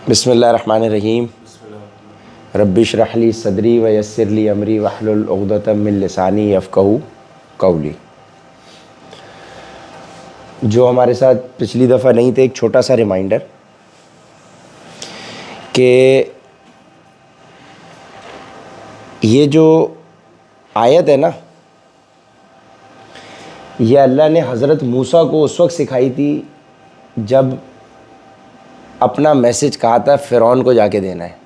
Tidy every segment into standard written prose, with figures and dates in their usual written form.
बिस्मिल्लाहिर्रहमानिर्रहीम। रब्बि इश्रह ली सदरी व यस्सिर ली अमरी वहलुल उक़दतम मिन लिसानी यफ़क़हू क़ौली। जो हमारे साथ पिछली दफ़ा नहीं थे, एक छोटा सा रिमाइंडर कि ये जो आयत है ना, ये अल्लाह ने हज़रत मूसा को उस वक्त सिखाई थी जब अपना मैसेज कहा था फ़िरौन को जाके देना है।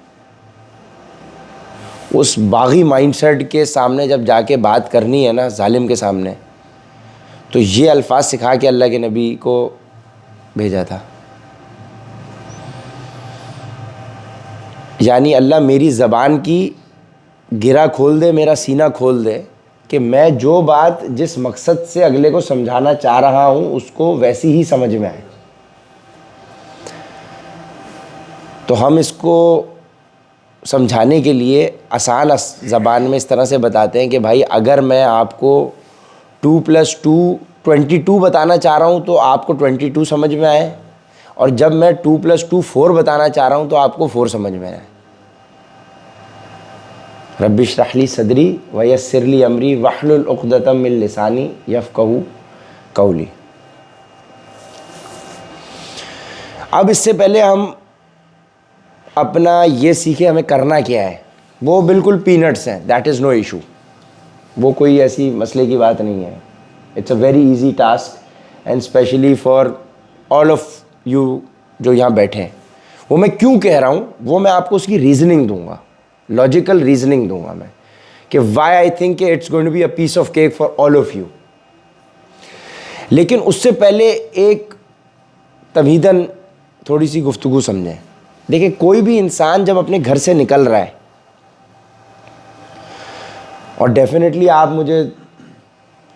उस बागी माइंडसेट के सामने जब जाके बात करनी है ना, जालिम के सामने, तो ये अल्फाज सिखा के अल्लाह के नबी को भेजा था। यानी अल्लाह मेरी ज़बान की गिरा खोल दे, मेरा सीना खोल दे कि मैं जो बात जिस मकसद से अगले को समझाना चाह रहा हूँ उसको वैसी ही समझ में आए। तो हम इसको समझाने के लिए आसान ज़बान में इस तरह से बताते हैं कि भाई अगर मैं आपको 2 + 2 22 बताना चाह रहा हूँ तो आपको 22 समझ में आए, और जब मैं 2 + 2 4 बताना चाह रहा हूँ तो आपको 4 समझ में आए। रब्बि इश्रह ली सदरी व यस्सिर ली अमरी वहलुल उक़दतम मिन लिसानी यफ़क़हू क़ौली। अब इससे पहले हम अपना ये सीखे हमें करना क्या है। वो बिल्कुल पीनट्स हैं, दैट इज़ नो इशू। वो कोई ऐसी मसले की बात नहीं है। It's a very easy task and specially for all of you जो यहाँ बैठे हैं। वो मैं क्यों कह रहा हूँ वो मैं आपको उसकी रीज़निंग दूंगा, लॉजिकल रीज़निंग दूंगा मैं कि why I think it's going to be a piece of cake for all of you. लेकिन उससे पहले एक तमीदन थोड़ी सी गुफ्तगू समझें। देखिए, कोई भी इंसान जब अपने घर से निकल रहा है, और डेफिनेटली आप मुझे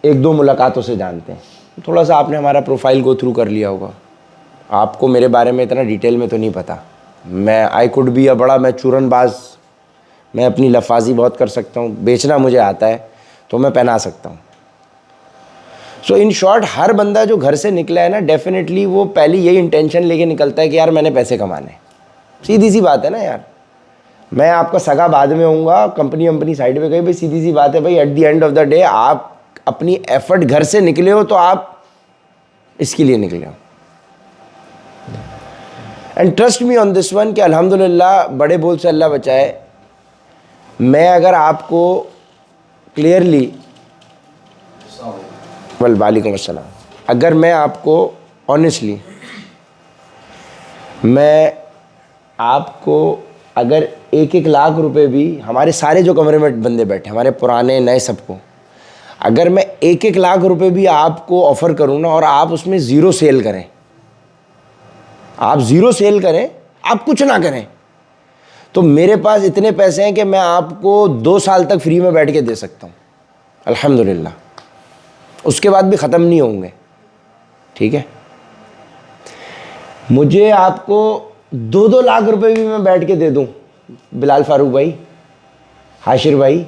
1-2 मुलाकातों से जानते हैं, थोड़ा सा आपने हमारा प्रोफाइल गो थ्रू कर लिया होगा, आपको मेरे बारे में इतना डिटेल में तो नहीं पता। मैं आई कुड बी बड़ा मैं चूरनबाज, मैं अपनी लफाजी बहुत कर सकता हूँ, बेचना मुझे आता है तो मैं पहना सकता हूँ। सो इन शॉर्ट, हर बंदा जो घर से निकला है ना, डेफिनेटली वो पहली यही इंटेंशन लेके निकलता है कि यार मैंने पैसे कमाने। सीधी सी बात है ना यार। मैं आपका सगा बाद में होऊंगा, कंपनी साइड पे गई भाई, सीधी सी बात है भाई। At the end of the day आप अपनी एफर्ट घर से निकले हो तो आप इसके लिए निकले हो। And trust me on this one कि अल्हम्दुलिल्लाह, बड़े बोल से अल्लाह बचाए, मैं अगर आपको क्लियरली वालेकुम अस्सलाम, अगर मैं आपको ऑनेस्टली, मैं आपको अगर 1-1 लाख रुपए भी, हमारे सारे जो कमरे में बंदे बैठे, हमारे पुराने नए सबको, अगर मैं 1-1 लाख रुपए भी आपको ऑफ़र करूँ ना, और आप उसमें ज़ीरो सेल करें, आप ज़ीरो सेल करें, आप कुछ ना करें, तो मेरे पास इतने पैसे हैं कि मैं आपको 2 साल तक फ्री में बैठ के दे सकता हूँ अल्हम्दुलिल्लाह। उसके बाद भी ख़त्म नहीं होंगे, ठीक है। मुझे आपको 2-2 लाख रुपए भी मैं बैठ के दे दूं, बिलाल फारूक भाई, हाशिर भाई,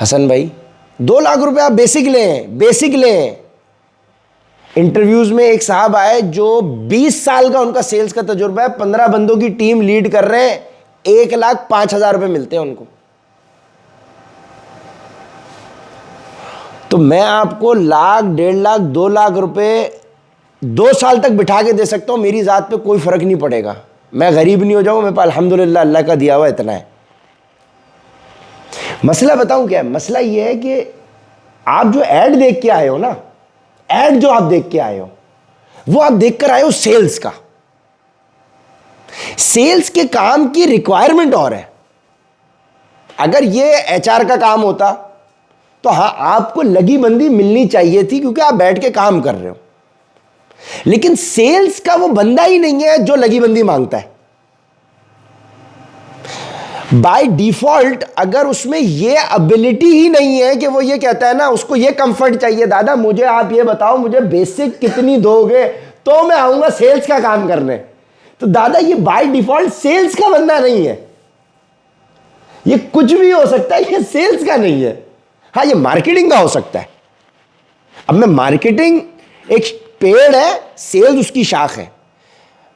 हसन भाई, 2 लाख रुपए आप बेसिक लें, बेसिक लें। इंटरव्यूज़ में एक साहब आए जो 20 साल का उनका सेल्स का तजुर्बा है, 15 बंदों की टीम लीड कर रहे हैं, 1,05,000 रुपए मिलते हैं उनको। तो मैं आपको 1,00,000, 1.5 लाख, 2 लाख रुपए 2 साल तक बिठा के दे सकता हूँ, मेरी ज़ात पे कोई फ़र्क नहीं पड़ेगा। मैं गरीब नहीं हो जाऊँ, मेरे पास अल्हम्दुलिल्लाह अल्लाह का दिया हुआ इतना है। मसला बताऊँ क्या है? मसला ये है कि आप जो ऐड देख के आए हो ना, ऐड जो आप देख के आए हो, वो आप देख कर आए हो सेल्स का। सेल्स के काम की रिक्वायरमेंट और है। अगर ये एचआर का काम होता तो हाँ, आपको लगी बंदी मिलनी चाहिए थी क्योंकि आप बैठ के काम कर रहे हो। लेकिन सेल्स का वो बंदा ही नहीं है जो लगी बंदी मांगता है। बाय डिफॉल्ट अगर उसमें ये एबिलिटी ही नहीं है कि वो ये कहता है ना, उसको ये कंफर्ट चाहिए, दादा मुझे आप ये बताओ मुझे बेसिक कितनी दोगे तो मैं आऊंगा सेल्स का काम करने, तो दादा ये बाय डिफॉल्ट सेल्स का बंदा नहीं है। ये कुछ भी हो सकता है, ये सेल्स का नहीं है। हाँ, ये मार्केटिंग का हो सकता है। अब मैं मार्केटिंग एक पेड़ है, सेल्स उसकी शाख है।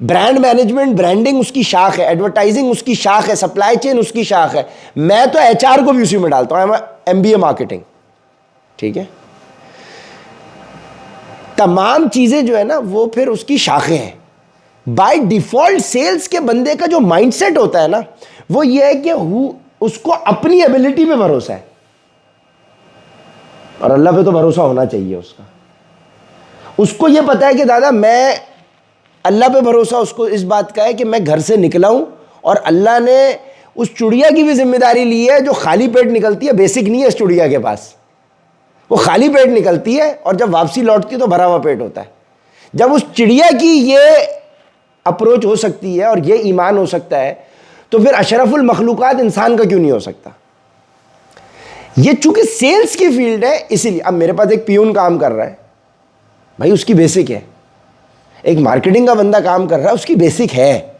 ब्रांड मैनेजमेंट, ब्रांडिंग उसकी शाख है, एडवर्टाइजिंग उसकी शाख है, सप्लाई चेन उसकी शाख है। मैं तो एचआर को भी उसी में डालता हूं, एमबीए मार्केटिंग। ठीक है, तमाम चीजें जो है ना वो फिर उसकी शाखें हैं। बाय डिफॉल्ट सेल्स के बंदे का जो माइंडसेट होता है ना वो ये है कि उसको अपनी एबिलिटी पे भरोसा है, और अल्लाह पे तो भरोसा होना चाहिए उसका। उसको ये पता है कि दादा मैं, अल्लाह पे भरोसा उसको इस बात का है कि मैं घर से निकला हूं और अल्लाह ने उस चुड़िया की भी जिम्मेदारी ली है जो खाली पेट निकलती है। बेसिक नहीं है इस चुड़िया के पास, वो खाली पेट निकलती है और जब वापसी लौटती है तो भरा हुआ पेट होता है। जब उस चिड़िया की ये अप्रोच हो सकती है और ये ईमान हो सकता है तो फिर अशरफुल मखलूकात इंसान का क्यों नहीं हो सकता। ये चूंकि सेल्स की फील्ड है इसीलिए। अब मेरे पास एक पियून काम कर रहा है, भाई उसकी बेसिक है। एक मार्केटिंग का बंदा काम कर रहा है, उसकी बेसिक है।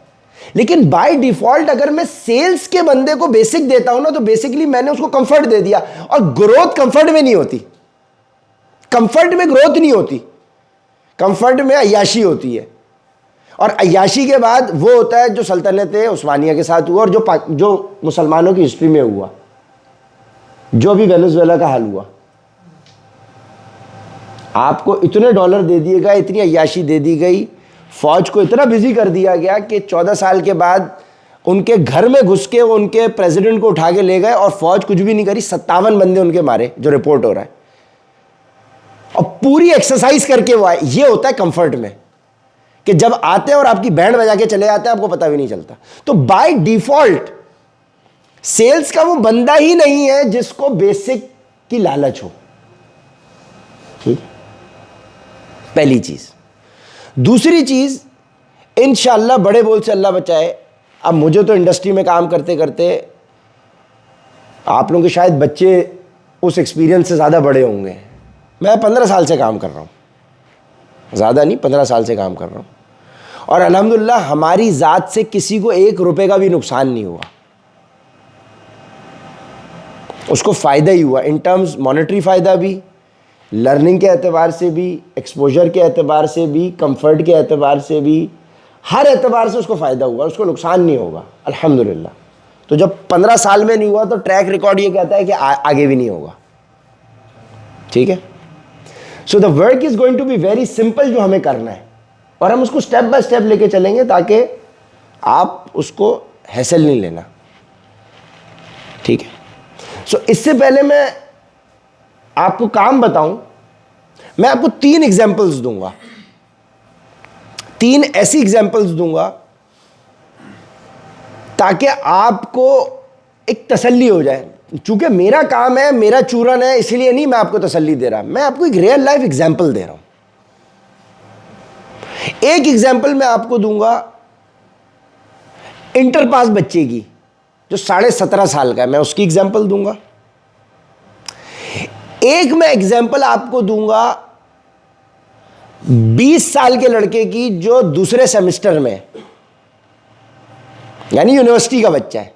लेकिन बाय डिफॉल्ट अगर मैं सेल्स के बंदे को बेसिक देता हूं ना तो बेसिकली मैंने उसको कंफर्ट दे दिया, और ग्रोथ कंफर्ट में नहीं होती। कंफर्ट में ग्रोथ नहीं होती, कंफर्ट में अय्याशी होती है। और अय्याशी के बाद वो होता है जो सल्तनत उस्मानिया के साथ हुआ और जो मुसलमानों की हिस्ट्री में हुआ, जो अभी वेनेजुएला का हाल हुआ। आपको इतने डॉलर दे दिए गए, इतनी अय्याशी दे दी गई, फौज को इतना बिजी कर दिया गया कि 14 साल के बाद उनके घर में घुस के उनके प्रेसिडेंट को उठा के ले गए और फौज कुछ भी नहीं करी। 57 बंदे उनके मारे, जो रिपोर्ट हो रहा है, और पूरी एक्सरसाइज करके वो आए। ये होता है कंफर्ट में कि जब आते हैं और आपकी बैंड बजा के चले जाते हैं, आपको पता भी नहीं चलता। तो बाय डिफॉल्ट सेल्स का वो बंदा ही नहीं है जिसको बेसिक की लालच हो। ठीक, पहली चीज। दूसरी चीज, इंशाअल्लाह बड़े बोल से अल्लाह बचाए। अब मुझे तो इंडस्ट्री में काम करते करते, आप लोगों के शायद बच्चे उस एक्सपीरियंस से ज़्यादा बड़े होंगे। मैं 15 साल से काम कर रहा हूँ, ज़्यादा नहीं, 15 साल से काम कर रहा हूँ, और अल्हम्दुलिल्लाह हमारी ज़ात से किसी को 1 रुपए का भी नुकसान नहीं हुआ। उसको फ़ायदा ही हुआ, इन टर्म्स मॉनेटरी फ़ायदा भी, लर्निंग के एतबार से भी, एक्सपोजर के एतबार से भी, कंफर्ट के एतबार से भी, हर एतबार से उसको फ़ायदा हुआ, उसको नुकसान नहीं होगा अल्हम्दुलिल्लाह। तो जब 15 साल में नहीं हुआ तो ट्रैक रिकॉर्ड ये कहता है कि आगे भी नहीं होगा। ठीक है, so the work is going to be very simple जो हमें करना है, और हम उसको स्टेप बाय स्टेप लेके चलेंगे ताकि आप उसको हैसल नहीं लेना। ठीक है, सो इससे पहले मैं आपको काम बताऊं, मैं आपको 3 एग्जांपल्स दूंगा, 3 ऐसी एग्जांपल्स दूंगा ताकि आपको एक तसल्ली हो जाए। चूंकि मेरा काम है, मेरा चूरन है, इसलिए नहीं मैं आपको तसल्ली दे रहा, मैं आपको एक रियल लाइफ एग्जांपल दे रहा हूं। एक एग्जांपल मैं आपको दूंगा इंटर पास बच्चे की जो 17.5 साल का है, मैं उसकी एग्जांपल दूंगा। एक मैं एग्जांपल आपको दूंगा 20 साल के लड़के की जो दूसरे सेमेस्टर में, यानी यूनिवर्सिटी का बच्चा है।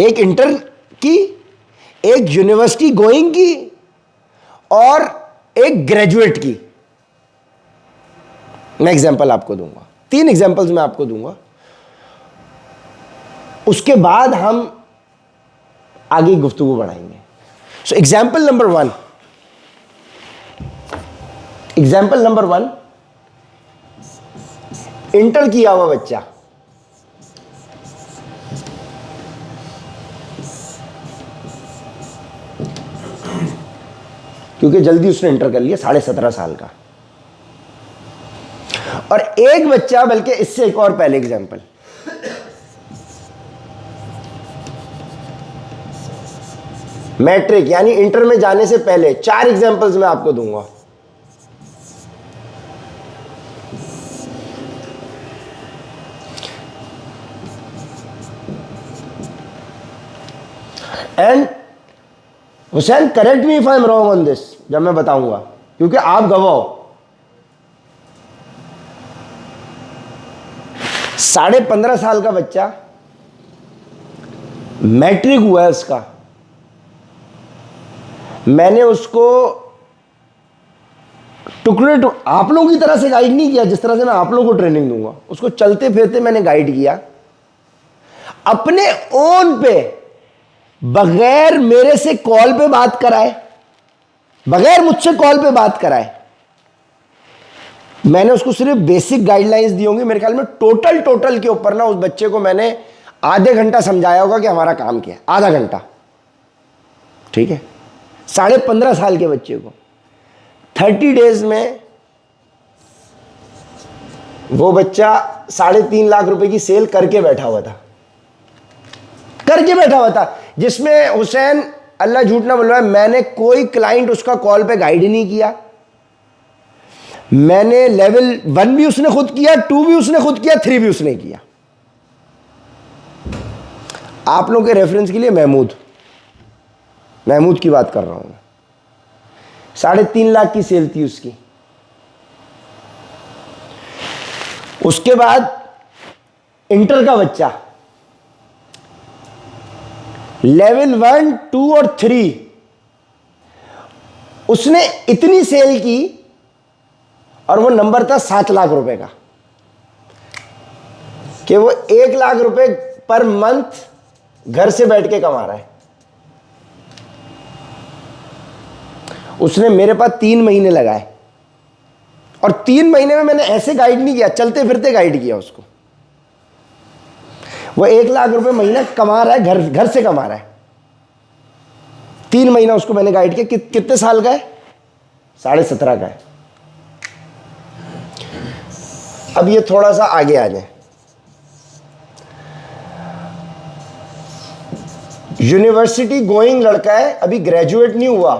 एक इंटर की, एक यूनिवर्सिटी गोइंग की, और एक ग्रेजुएट की। मैं एग्जांपल आपको दूंगा, 3 एग्जांपल्स मैं आपको दूंगा। उसके बाद हम आगे गुफ्तगू बढ़ाएंगे। So example number 1, example number 1, inter किया हुआ बच्चा, क्योंकि जल्दी उसने इंटर कर लिया, 17.5 साल का। और एक बच्चा, बल्कि इससे एक और पहले एग्जांपल, मैट्रिक यानी इंटर में जाने से पहले। 4 एग्जांपल्स मैं आपको दूंगा। And Hussain, correct me if I am wrong on this, जब मैं बताऊंगा, क्योंकि आप गवाह हो। 15.5 साल का बच्चा, मैट्रिक हुआ है उसका। मैंने उसको टुकड़े आप लोगों की तरह से गाइड नहीं किया, जिस तरह से मैं आप लोगों को ट्रेनिंग दूंगा उसको चलते फिरते मैंने गाइड किया अपने ओन पे, बगैर मेरे से कॉल पे बात कराए, बगैर मुझसे कॉल पे बात कराए। मैंने उसको सिर्फ बेसिक गाइडलाइंस दी होंगी, मेरे ख्याल में टोटल के ऊपर ना उस बच्चे को मैंने आधे घंटा समझाया होगा कि हमारा काम क्या है, आधा घंटा, ठीक है। 15.5 साल के बच्चे को 30 डेज में वो बच्चा 3.5 लाख रुपए की सेल करके बैठा हुआ था, जिसमें हुसैन, अल्लाह झूठ ना बोलवाए, मैंने कोई क्लाइंट उसका कॉल पे गाइड नहीं किया। मैंने लेवल 1 भी उसने खुद किया, 2 भी उसने खुद किया, 3 भी उसने किया। आप लोगों के रेफरेंस के लिए महमूद की बात कर रहा हूं मैं। 3.5 लाख की सेल थी उसकी। उसके बाद इंटर का बच्चा लेवल 1, 2 और 3 उसने इतनी सेल की और वो नंबर था 7 लाख रुपए का, कि वो 1 लाख रुपए पर मंथ घर से बैठ के कमा रहा है। उसने मेरे पास 3 महीने लगाए और 3 महीने में मैंने ऐसे गाइड नहीं किया, चलते फिरते गाइड किया उसको। वो 1 लाख रुपए महीना कमा रहा है, घर से कमा रहा है। 3 महीना उसको मैंने गाइड किया। कितने साल का है? 17.5 का है। अब ये थोड़ा सा आगे आ जाए। यूनिवर्सिटी गोइंग लड़का है, अभी ग्रेजुएट नहीं हुआ।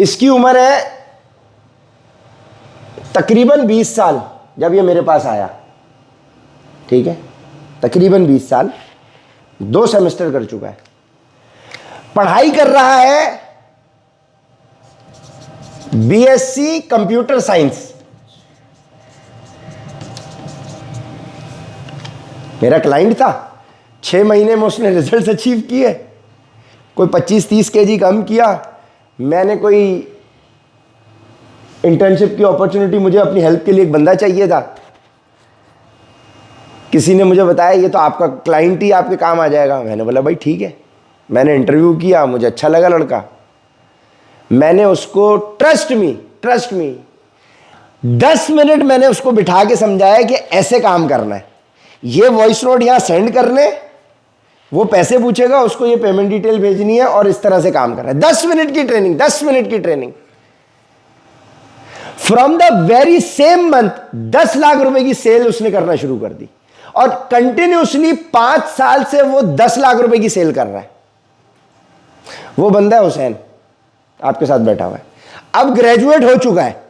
इसकी उम्र है तकरीबन 20 साल जब ये मेरे पास आया, ठीक है, तकरीबन 20 साल, 2 सेमेस्टर कर चुका है, पढ़ाई कर रहा है बीएससी कंप्यूटर साइंस। मेरा क्लाइंट था, 6 महीने में उसने रिजल्ट्स अचीव किए, कोई 25-30 केजी कम किया। मैंने कोई इंटर्नशिप की अपॉर्चुनिटी, मुझे अपनी हेल्प के लिए एक बंदा चाहिए था, किसी ने मुझे बताया ये तो आपका क्लाइंट ही आपके काम आ जाएगा। मैंने बोला भाई ठीक है। मैंने इंटरव्यू किया, मुझे अच्छा लगा लड़का। मैंने उसको ट्रस्ट मी 10 मिनट मैंने उसको बिठा के समझाया कि ऐसे काम करना है, ये वॉइस नोट यहां सेंड करने, वो पैसे पूछेगा, उसको ये पेमेंट डिटेल भेजनी है और इस तरह से काम करना है। 10 मिनट की ट्रेनिंग, 10 मिनट की training. From the very same month 10 lakh रुपए की सेल उसने करना शुरू कर दी और कंटिन्यूसली 5 साल से वो 10 लाख रुपए की सेल कर रहा है। वो बंदा है हुसैन, आपके साथ बैठा हुआ है, अब ग्रेजुएट हो चुका है।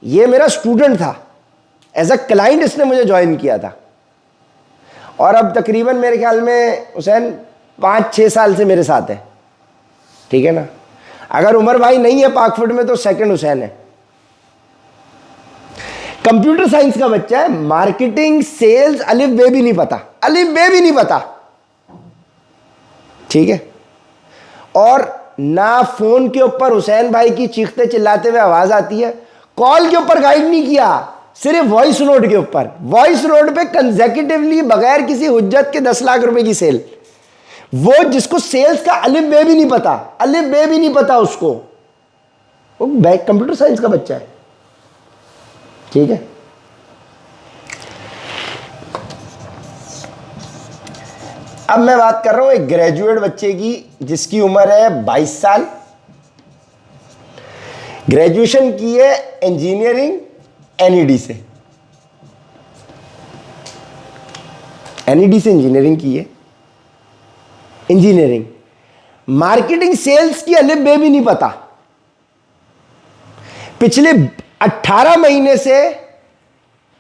ये मेरा स्टूडेंट था, एज अ क्लाइंट इसने मुझे ज्वाइन किया था और अब तकरीबन मेरे ख्याल में हुसैन 5-6 साल से मेरे साथ है, ठीक है ना। अगर उमर भाई नहीं है पाकफुट में तो सेकंड हुसैन है। कंप्यूटर साइंस का बच्चा है, मार्केटिंग, सेल्स, अलिफ बे भी नहीं पता, ठीक है। और ना फोन के ऊपर हुसैन भाई की चीखते चिल्लाते हुए आवाज आती है, कॉल के ऊपर गाइड नहीं किया, सिर्फ वॉइस नोट के ऊपर, वॉइस नोट पे कंसेक्यूटिवली बगैर किसी हुज्जत के 10 लाख रुपए की सेल। वो जिसको सेल्स का अलिफ बे भी नहीं पता उसको, वो कंप्यूटर साइंस का बच्चा है, ठीक है। अब मैं बात कर रहा हूं एक ग्रेजुएट बच्चे की जिसकी उम्र है 22 साल, ग्रेजुएशन की है इंजीनियरिंग एनईडी से, इंजीनियरिंग की है, इंजीनियरिंग, मार्केटिंग सेल्स की अलिफ बे भी नहीं पता। पिछले 18 महीने से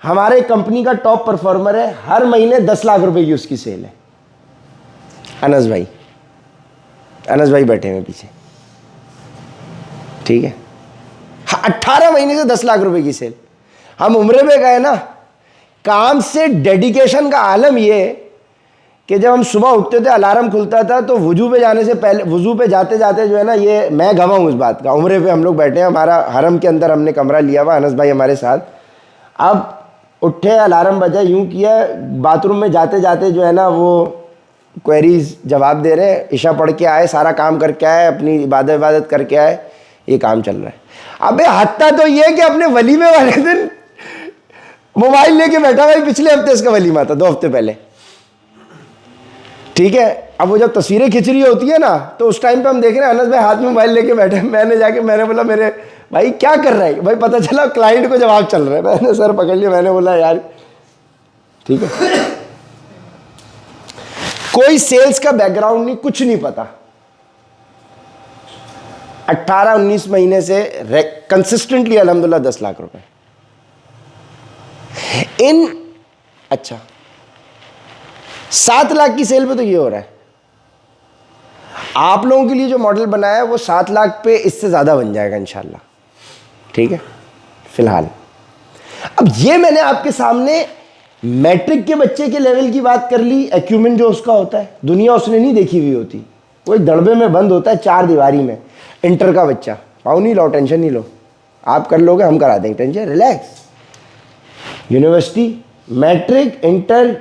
हमारे कंपनी का टॉप परफॉर्मर है, हर महीने 10 लाख रुपए की उसकी सेल है। अनस भाई बैठे हैं पीछे, ठीक है। 18 महीने से 10 लाख रुपए की सेल। हम उम्रे में गए ना, काम से डेडिकेशन का आलम ये कि जब हम सुबह उठते थे अलार्म खुलता था तो वुजू पे जाने से पहले, वुजू पे जाते जाते जो है ना, ये मैं गवाह हूँ इस बात का, उम्रे पे हम लोग बैठे हैं, हमारा हरम के अंदर हमने कमरा लिया हुआ, अनस भाई हमारे साथ। अब उठे, अलार्म बजा, यूँ किया, बाथरूम में जाते जाते जो है ना वो क्वेरीज जवाब दे रहे हैं, ईशा पढ़ के आए, सारा काम करके आए, अपनी इबादत करके आए, ये काम चल रहा है। अबे हत्ता तो ये कि अपने वलीमे वाले दिन मोबाइल लेके बैठा भाई, पिछले हफ्ते इसका वलीमा था, 2 हफ्ते पहले, ठीक है। अब वो जब तस्वीरें खिंच रही होती है ना, तो उस टाइम पे हम देख रहे हैं अनस भाई हाथ में मोबाइल लेके बैठे। मैंने बोला मेरे भाई क्या कर रहा है भाई, पता चला क्लाइंट को जवाब चल रहा है। मैंने सर पकड़ लिया, मैंने बोला यार ठीक है। कोई सेल्स का बैकग्राउंड नहीं, कुछ नहीं पता, 18-19 महीने से कंसिस्टेंटली अल्हम्दुलिल्लाह 10 लाख रुपए इन, अच्छा 7 लाख की सेल पे तो ये हो रहा है। आप लोगों के लिए जो मॉडल बनाया है वो 7 लाख पे इससे ज़्यादा बन जाएगा इंशाल्लाह, ठीक है। फिलहाल अब ये मैंने आपके सामने मैट्रिक के बच्चे के लेवल की बात कर ली। एक्यूमेंट जो उसका होता है, दुनिया उसने नहीं देखी हुई होती, वो एक दड़बे में बंद होता है 4 दीवारी में। इंटर का बच्चा, पाओ नहीं लो, टेंशन नहीं लो, आप कर लोगे, हम करा देंगे, tension relax. University, matric, inter,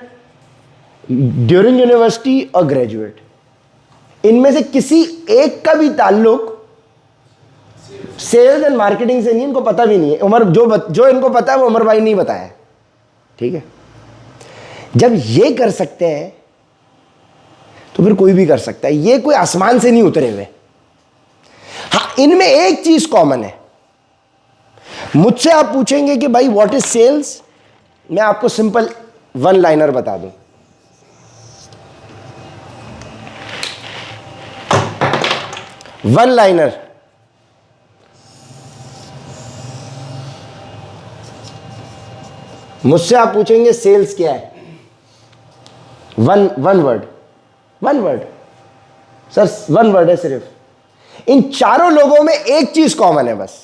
during university और ग्रेजुएट, इनमें से किसी एक का भी ताल्लुक सेल्स एंड मार्केटिंग से नहीं, इनको पता भी नहीं है। उमर जो इनको पता है वो उमर भाई नहीं बताया, ठीक है। जब ये कर सकते हैं तो फिर कोई भी कर सकता है, ये कोई आसमान से नहीं उतरे हुए। हाँ, इनमें एक चीज कॉमन है। मुझसे आप पूछेंगे कि भाई व्हाट इज सेल्स, मैं आपको सिंपल 1 लाइनर बता दूं। वन लाइनर, मुझसे आप पूछेंगे सेल्स क्या है, वन वर्ड सर, 1 वर्ड है सिर्फ। इन चारों लोगों में एक चीज कॉमन है बस,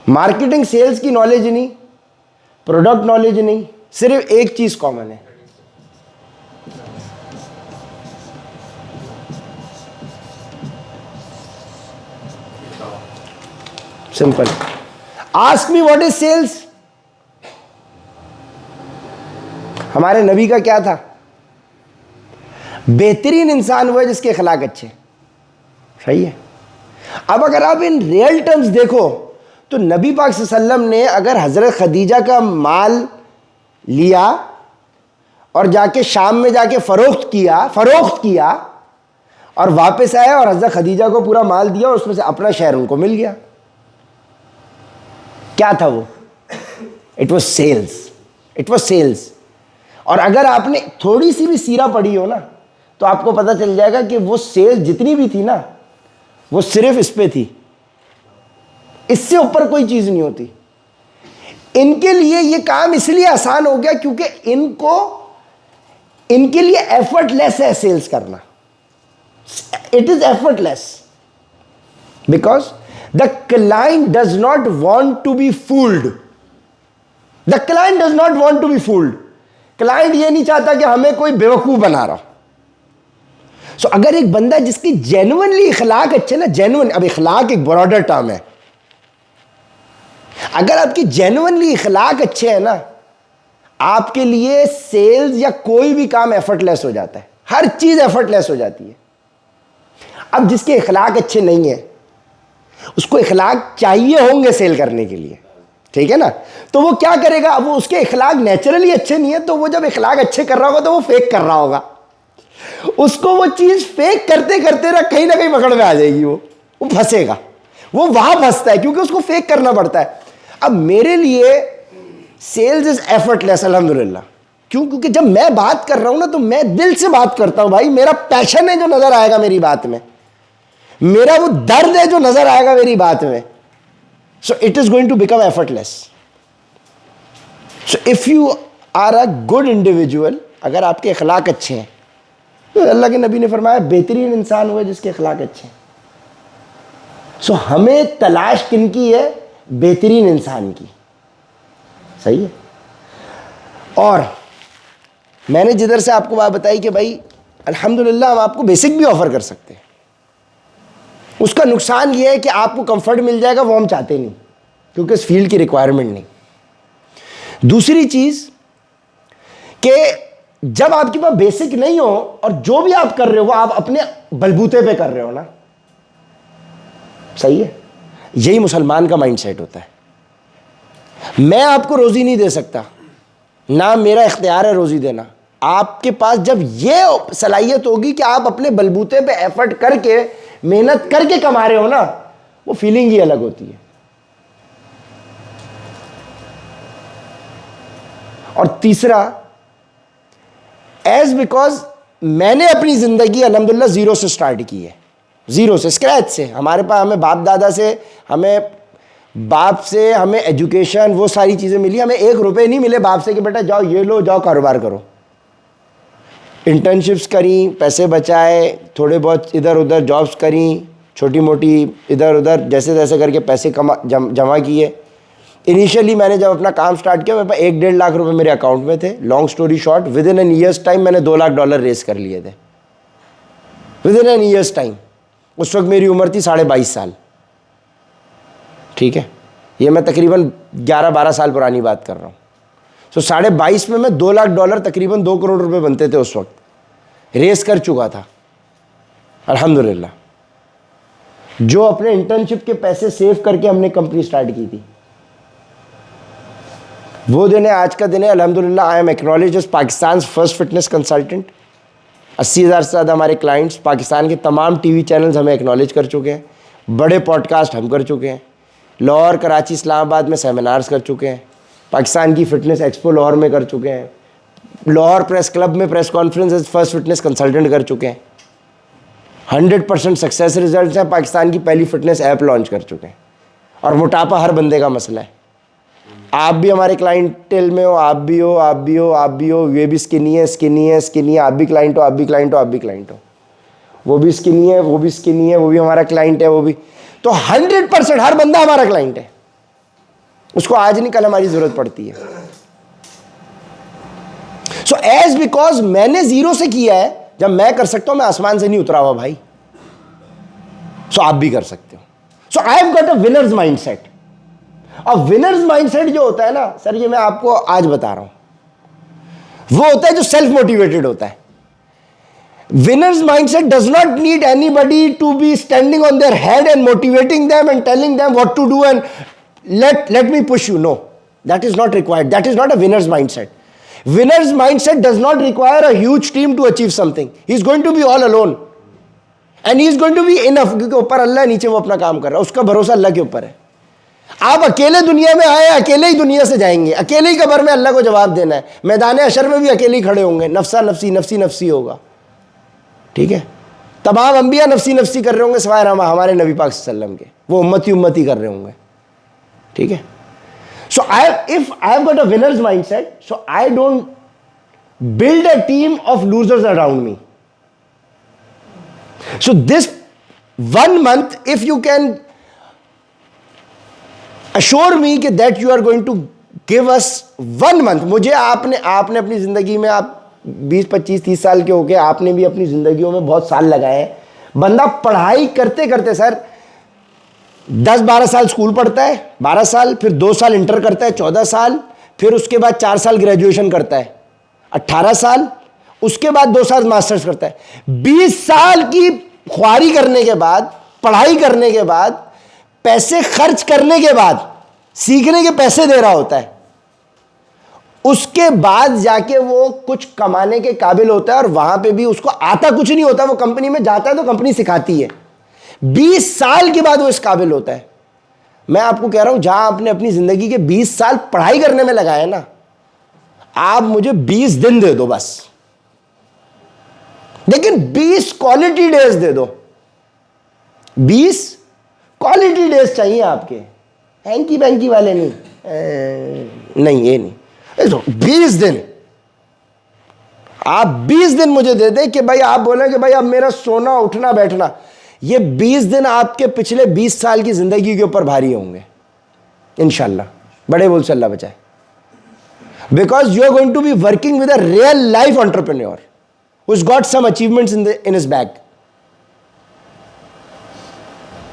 मार्केटिंग सेल्स की नॉलेज नहीं, प्रोडक्ट नॉलेज नहीं, सिर्फ एक चीज कॉमन है, simple. Ask me what is sales. हमारे नबी का क्या था, बेहतरीन इंसान वो है जिसके अखलाक अच्छे, सही है। अब अगर आप इन रियल टर्म्स देखो तो नबी पाक सल्लल्लाहु अलैहि वसल्लम ने अगर हज़रत खदीजा का माल लिया और जाके शाम में जाके फरोख्त किया और वापस आया और हज़रत खदीजा को पूरा माल दिया और उसमें से अपना शेयर उनको मिल गया, क्या था वो, इट वॉज सेल्स। और अगर आपने थोड़ी सी भी सीरा पढ़ी हो ना तो आपको पता चल जाएगा कि वो सेल्स जितनी भी थी ना वो सिर्फ इस पे थी, इससे ऊपर कोई चीज नहीं होती। इनके लिए ये काम इसलिए आसान हो गया क्योंकि इनके लिए एफर्टलेस है सेल्स करना, it is effortless because the client does not want to be fooled. Client ये नहीं चाहता कि हमें कोई बेवकूफ बना रहा। सो अगर एक बंदा जिसकी जेन्युइनली इखलाक अच्छे ना, जेन्युइन, अब इखलाक एक ब्रॉडर टर्म है, अगर आपकी जेन्युइनली इखलाक अच्छे है ना, आपके लिए सेल्स या कोई भी काम एफर्टलेस हो जाता है, हर चीज एफर्टलेस हो जाती है। अब जिसके इखलाक अच्छे नहीं है उसको इखलाक चाहिए होंगे सेल करने के लिए, ठीक है ना, तो वो क्या करेगा, अब वो उसके इखलाक नेचुरली अच्छे नहीं है तो वो जब इखलाक अच्छे कर रहा होगा तो वो फेक कर रहा होगा, उसको वो चीज फेक करते करते ना कहीं पकड़ में आ जाएगी, वो फंसेगा, वो वहां फंसता है क्योंकि उसको फेक करना पड़ता है। अब मेरे लिए सेल्स इज एफर्टलेस अल्हम्दुलिल्लाह, क्यों, क्योंकि जब मैं बात कर रहा हूं ना तो मैं दिल से बात करता हूं भाई, मेरा पैशन है जो नजर आएगा मेरी बात में, मेरा वो दर्द है जो नजर आएगा मेरी बात में। So it is going to become effortless. So if you are a good individual, अगर आपके अखलाक अच्छे हैं तो अल्लाह के नबी ने फरमाया बेहतरीन इंसान हुआ जिसके अखलाक अच्छे हैं। सो हमें तलाश किनकी है, बेहतरीन इंसान की, सही है। और मैंने जिधर से आपको बात बताई कि भाई अल्हम्दुलिल्लाह हम आपको बेसिक भी ऑफर कर सकते हैं, उसका नुकसान ये है कि आपको कंफर्ट मिल जाएगा, वो हम चाहते नहीं क्योंकि इस फील्ड की रिक्वायरमेंट नहीं। दूसरी चीज कि जब आपके पास बेसिक नहीं हो और जो भी आप कर रहे हो वो आप अपने बलबूते पे कर रहे हो ना, सही है, यही मुसलमान का माइंडसेट होता है। मैं आपको रोजी नहीं दे सकता, ना मेरा इख्तियार है रोजी देना। आपके पास जब ये सलाहियत होगी कि आप अपने बलबूते पे एफर्ट करके मेहनत करके कमा रहे हो ना, वो फीलिंग ही अलग होती है। और तीसरा, एज बिकॉज मैंने अपनी जिंदगी अल्हम्दुलिल्लाह जीरो से स्टार्ट की है, जीरो से, स्क्रैच से। हमारे पास, हमें बाप दादा से, हमें बाप से हमें एजुकेशन, वो सारी चीज़ें मिली। हमें 1 रुपए नहीं मिले बाप से कि बेटा जाओ ये लो, जाओ कारोबार करो। इंटर्नशिप्स करी, पैसे बचाए, थोड़े बहुत इधर उधर जॉब्स करी, छोटी मोटी इधर उधर जैसे तैसे करके पैसे जमा किए। इनिशियली मैंने जब अपना काम स्टार्ट किया, मेरे पास 1-1.5 लाख रुपए मेरे अकाउंट में थे। Long story short, with in an years time मैंने $2 लाख रेस कर लिए थे, with in an years time. उस वक्त मेरी उम्र थी 22.5 साल, ठीक है, ये मैं तकरीबन 11-12 साल पुरानी बात कर रहा हूँ। तो 22.5 में मैं $2 लाख, तकरीबन 2 करोड़ रुपए बनते थे उस वक्त, रेस कर चुका था अल्हम्दुलिल्लाह। जो अपने इंटर्नशिप के पैसे सेव करके हमने कंपनी स्टार्ट की थी, वो दिन है, आज का दिन है। अल्हम्दुलिल्लाह I am acknowledge as Pakistan first fitness consultant. 80,000 से ज़्यादा हमारे क्लाइंट्स, पाकिस्तान के तमाम टीवी चैनल्स हमें एक्नॉलेज कर चुके हैं, बड़े पॉडकास्ट हम कर चुके हैं, लाहौर, कराची, इस्लामाबाद में सेमिनार्स कर चुके हैं, पाकिस्तान की फ़िटनेस एक्सपो लाहौर में कर चुके हैं, लाहौर प्रेस क्लब में press conference as first fitness consultant कर चुके हैं। 100% सक्सेस रिजल्ट हैं, पाकिस्तान की पहली फिटनेस ऐप लॉन्च कर चुके हैं। और मोटापा हर बंदे का मसला है। आप भी हमारे क्लाइंटेल में हो, आप भी हो, आप भी हो, आप भी हो। ये भी स्किनी है, स्किनी है, स्किनी है, आप भी क्लाइंट हो, आप भी क्लाइंट हो, आप भी क्लाइंट हो। वो भी स्किनी है, वो भी स्किनी है, वो भी हमारा क्लाइंट है, वो भी। तो 100% हर बंदा हमारा क्लाइंट है, उसको आज नहीं कल हमारी जरूरत पड़ती है। सो एज बिकॉज मैंने जीरो से किया है, जब मैं कर सकता हूं, मैं आसमान से नहीं उतरा हुआ भाई, सो आप भी कर सकते हो। So I have got a winner's mindset. और विनर्स माइंडसेट जो होता है ना सर, ये मैं आपको आज बता रहा हूं, वो होता है जो सेल्फ मोटिवेटेड होता है। Winners mindset does not need anybody to be standing on their head and motivating them and telling them what to do and let me push you. No, that is not required. That is not a winner's mindset. Winner's mindset does not require a huge team to achieve something. He is going to be all alone and he is going to be enough, क्योंकि ऊपर अल्लाह है, नीचे वो अपना काम कर रहा है, उसका भरोसा अल्लाह के ऊपर है। आप अकेले दुनिया में आए, अकेले ही दुनिया से जाएंगे, अकेले ही कब्र में अल्लाह को जवाब देना है। मैदान हशर में भी अकेले ही खड़े होंगे, नफ्सा नफ्सी नफ्सी नफ्सी होगा, ठीक है। तमाम अंबिया नफ्सी नफ्सी कर रहे होंगे सिवाय हमारे नबी पाक सल्लल्लाहु अलैहि वसल्लम के, वो उम्मती उम्मती कर रहे होंगे, ठीक है। So if I have got a winner's mindset, so I don't build a team of losers around me. So this 1 month, if you can assure me कि that you are going to give us 1 month, मुझे आपने अपनी जिंदगी में, आप 20, 25, 30 साल के हो गए, आपने भी अपनी जिंदगियों में बहुत साल लगाए हैं। बंदा पढ़ाई करते करते सर 10-12 साल स्कूल पढ़ता है, 12 साल, फिर 2 साल इंटर करता है, 14 साल, फिर उसके बाद 4 साल ग्रेजुएशन करता है, 18 साल, उसके बाद 2 साल मास्टर्स करता है। 20 साल की ख्वारी करने के बाद, पढ़ाई करने के बाद, पैसे खर्च करने के बाद, सीखने के पैसे दे रहा होता है, उसके बाद जाके वो कुछ कमाने के काबिल होता है। और वहां पे भी उसको आता कुछ नहीं होता, वो कंपनी में जाता है तो कंपनी सिखाती है। 20 साल के बाद वो इस काबिल होता है। मैं आपको कह रहा हूं, जहां आपने अपनी जिंदगी के 20 साल पढ़ाई करने में लगाए ना, आप मुझे 20 दिन दे दो बस, लेकिन 20 क्वालिटी डेज दे दो। 20 क्वालिटी डेज चाहिए आपके, हैंकी बैंकी वाले नहीं, नहीं ये नहीं, 20 दिन। आप 20 दिन मुझे दे दें कि भाई, आप बोलें कि भाई अब मेरा सोना उठना बैठना, ये 20 दिन आपके पिछले 20 साल की जिंदगी के ऊपर भारी होंगे इंशाल्लाह। बड़े बोल से अल्लाह बचाए। because you are going to be working with a real life entrepreneur who's got some achievements in his bag.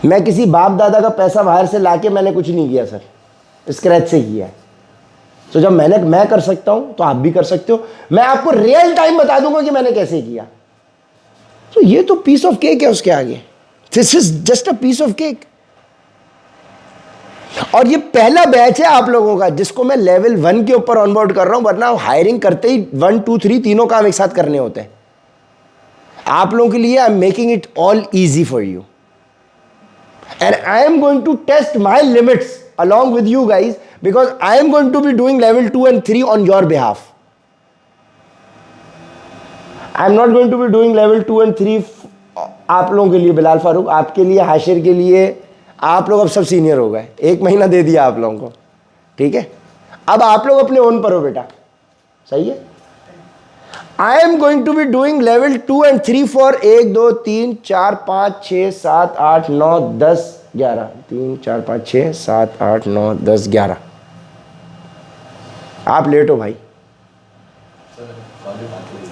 मैं किसी बाप दादा का पैसा बाहर से लाके मैंने कुछ नहीं किया सर, स्क्रैच से किया है। तो जब मैं कर सकता हूं तो आप भी कर सकते हो। मैं आपको रियल टाइम बता दूंगा कि मैंने कैसे किया। तो ये तो पीस ऑफ केक है उसके आगे। This is just a piece of cake. और ये पहला बैच है आप लोगों का जिसको मैं लेवल 1 के ऊपर ऑनबोर्ड कर रहा हूं, वरना हायरिंग करते ही 1 2 3 तीनों काम एक साथ करने होते हैं। आप लोगों के लिए I am making it all easy for you and I am going to test my limits along with you guys because I am going to be doing level 2 and 3 on your behalf. I am not going to be doing level 2 and 3 आप लोगों के लिए, बिलाल फारूक आपके लिए, हाशिर के लिए। आप लोग अब सब सीनियर हो गए, 1 महीना दे दिया आप लोगों को, ठीक है। अब आप लोग अपने ओन पर हो बेटा, सही है। I am going to be doing level 2 and 3 for 1 2 3 4 5 6 7 8 9 10 11 3 4 5 6 7 8 9 10 11। आप लेट हो भाई,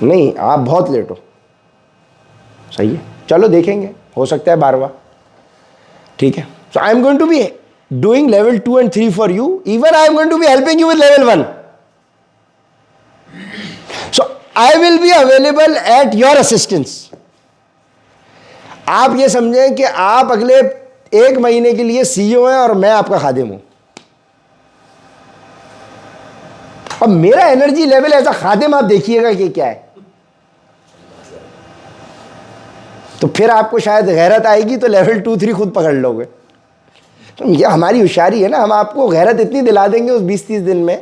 नहीं आप बहुत लेट हो, सही है। चलो देखेंगे, हो सकता है 12वां, ठीक है। So I am going to be doing level 2 and 3 for you, even I am going to be helping you with level 1। So I will be available at your assistance. आप ये समझें कि आप अगले 1 महीने के लिए सीईओ हैं और मैं आपका खादिम हूं। अब मेरा एनर्जी लेवल ऐसा खादिम आप देखिएगा कि क्या है, तो फिर आपको शायद गैरत आएगी तो लेवल 2 3 खुद पकड़ लोगे। तो ये हमारी होशियारी है ना, हम आपको गैरत इतनी दिला देंगे उस 20-30 दिन में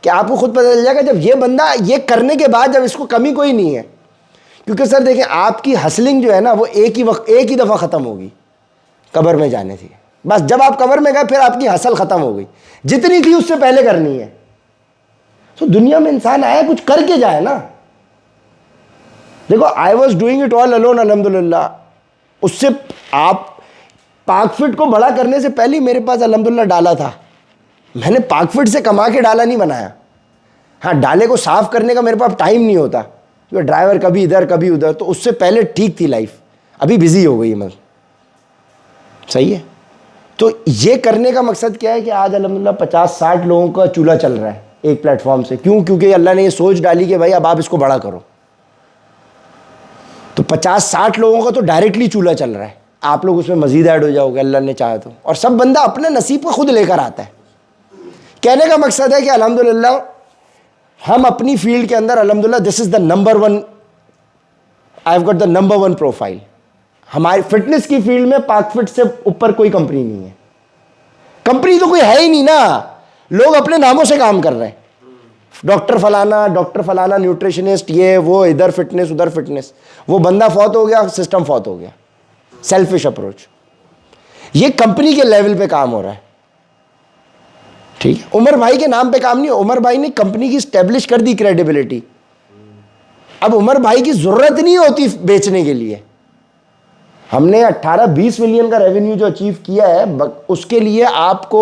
कि आपको खुद पता चल जाएगा जब ये बंदा ये करने के बाद जब इसको कमी कोई नहीं है। क्योंकि सर देखें, आपकी हसलिंग जो है ना वो एक ही दफ़ा ख़त्म होगी कब्र में जाने से। बस जब आप कब्र में गए फिर आपकी हसल ख़त्म हो गई, जितनी थी उससे पहले करनी है। तो दुनिया में इंसान आया कुछ करके जाए ना। देखो I was doing it all alone अल्हम्दुलिल्लाह। उससे आप पाकफिट को बड़ा करने से पहले मेरे पास अल्हम्दुलिल्लाह डाला था। मैंने पाकफिट से कमा के डाला नहीं बनाया। हाँ, डाले को साफ करने का मेरे पास टाइम नहीं होता क्योंकि ड्राइवर कभी इधर कभी उधर, तो उससे पहले ठीक थी लाइफ, अभी बिजी हो गई मतलब, सही है। तो ये करने का मकसद क्या है कि आज अल्हम्दुलिल्लाह 50-60 लोगों का चूल्हा चल रहा है एक प्लेटफॉर्म से। क्यों? क्योंकि अल्लाह ने ये सोच डाली कि भाई अब आप इसको बड़ा करो। तो 50-60 लोगों का तो डायरेक्टली चूल्हा चल रहा है, आप लोग उसमें मजीद ऐड हो जाओगे अल्लाह ने चाहा तो। और सब बंदा अपने नसीब को खुद लेकर आता है। कहने का मकसद है कि अल्हम्दुलिल्लाह हम अपनी फील्ड के अंदर अल्हम्दुलिल्लाह this is the number 1, I have got the number 1 profile. हमारी फिटनेस की फील्ड में पाकफिट से ऊपर कोई कंपनी नहीं है। कंपनी तो कोई है ही नहीं ना, लोग अपने नामों से काम कर रहे हैं। डॉक्टर फलाना न्यूट्रिशनिस्ट, ये वो, इधर फिटनेस उधर फिटनेस। वो बंदा फौत हो गया, सिस्टम फौत हो गया। Selfish approach. ये कंपनी के लेवल पे काम हो रहा है, ठीक है। उमर भाई के नाम पे काम नहीं, उमर भाई ने कंपनी की स्टैब्लिश कर दी क्रेडिबिलिटी। अब उमर भाई की जरूरत नहीं होती बेचने के लिए। हमने 18-20 मिलियन का रेवेन्यू जो अचीव किया है उसके लिए आपको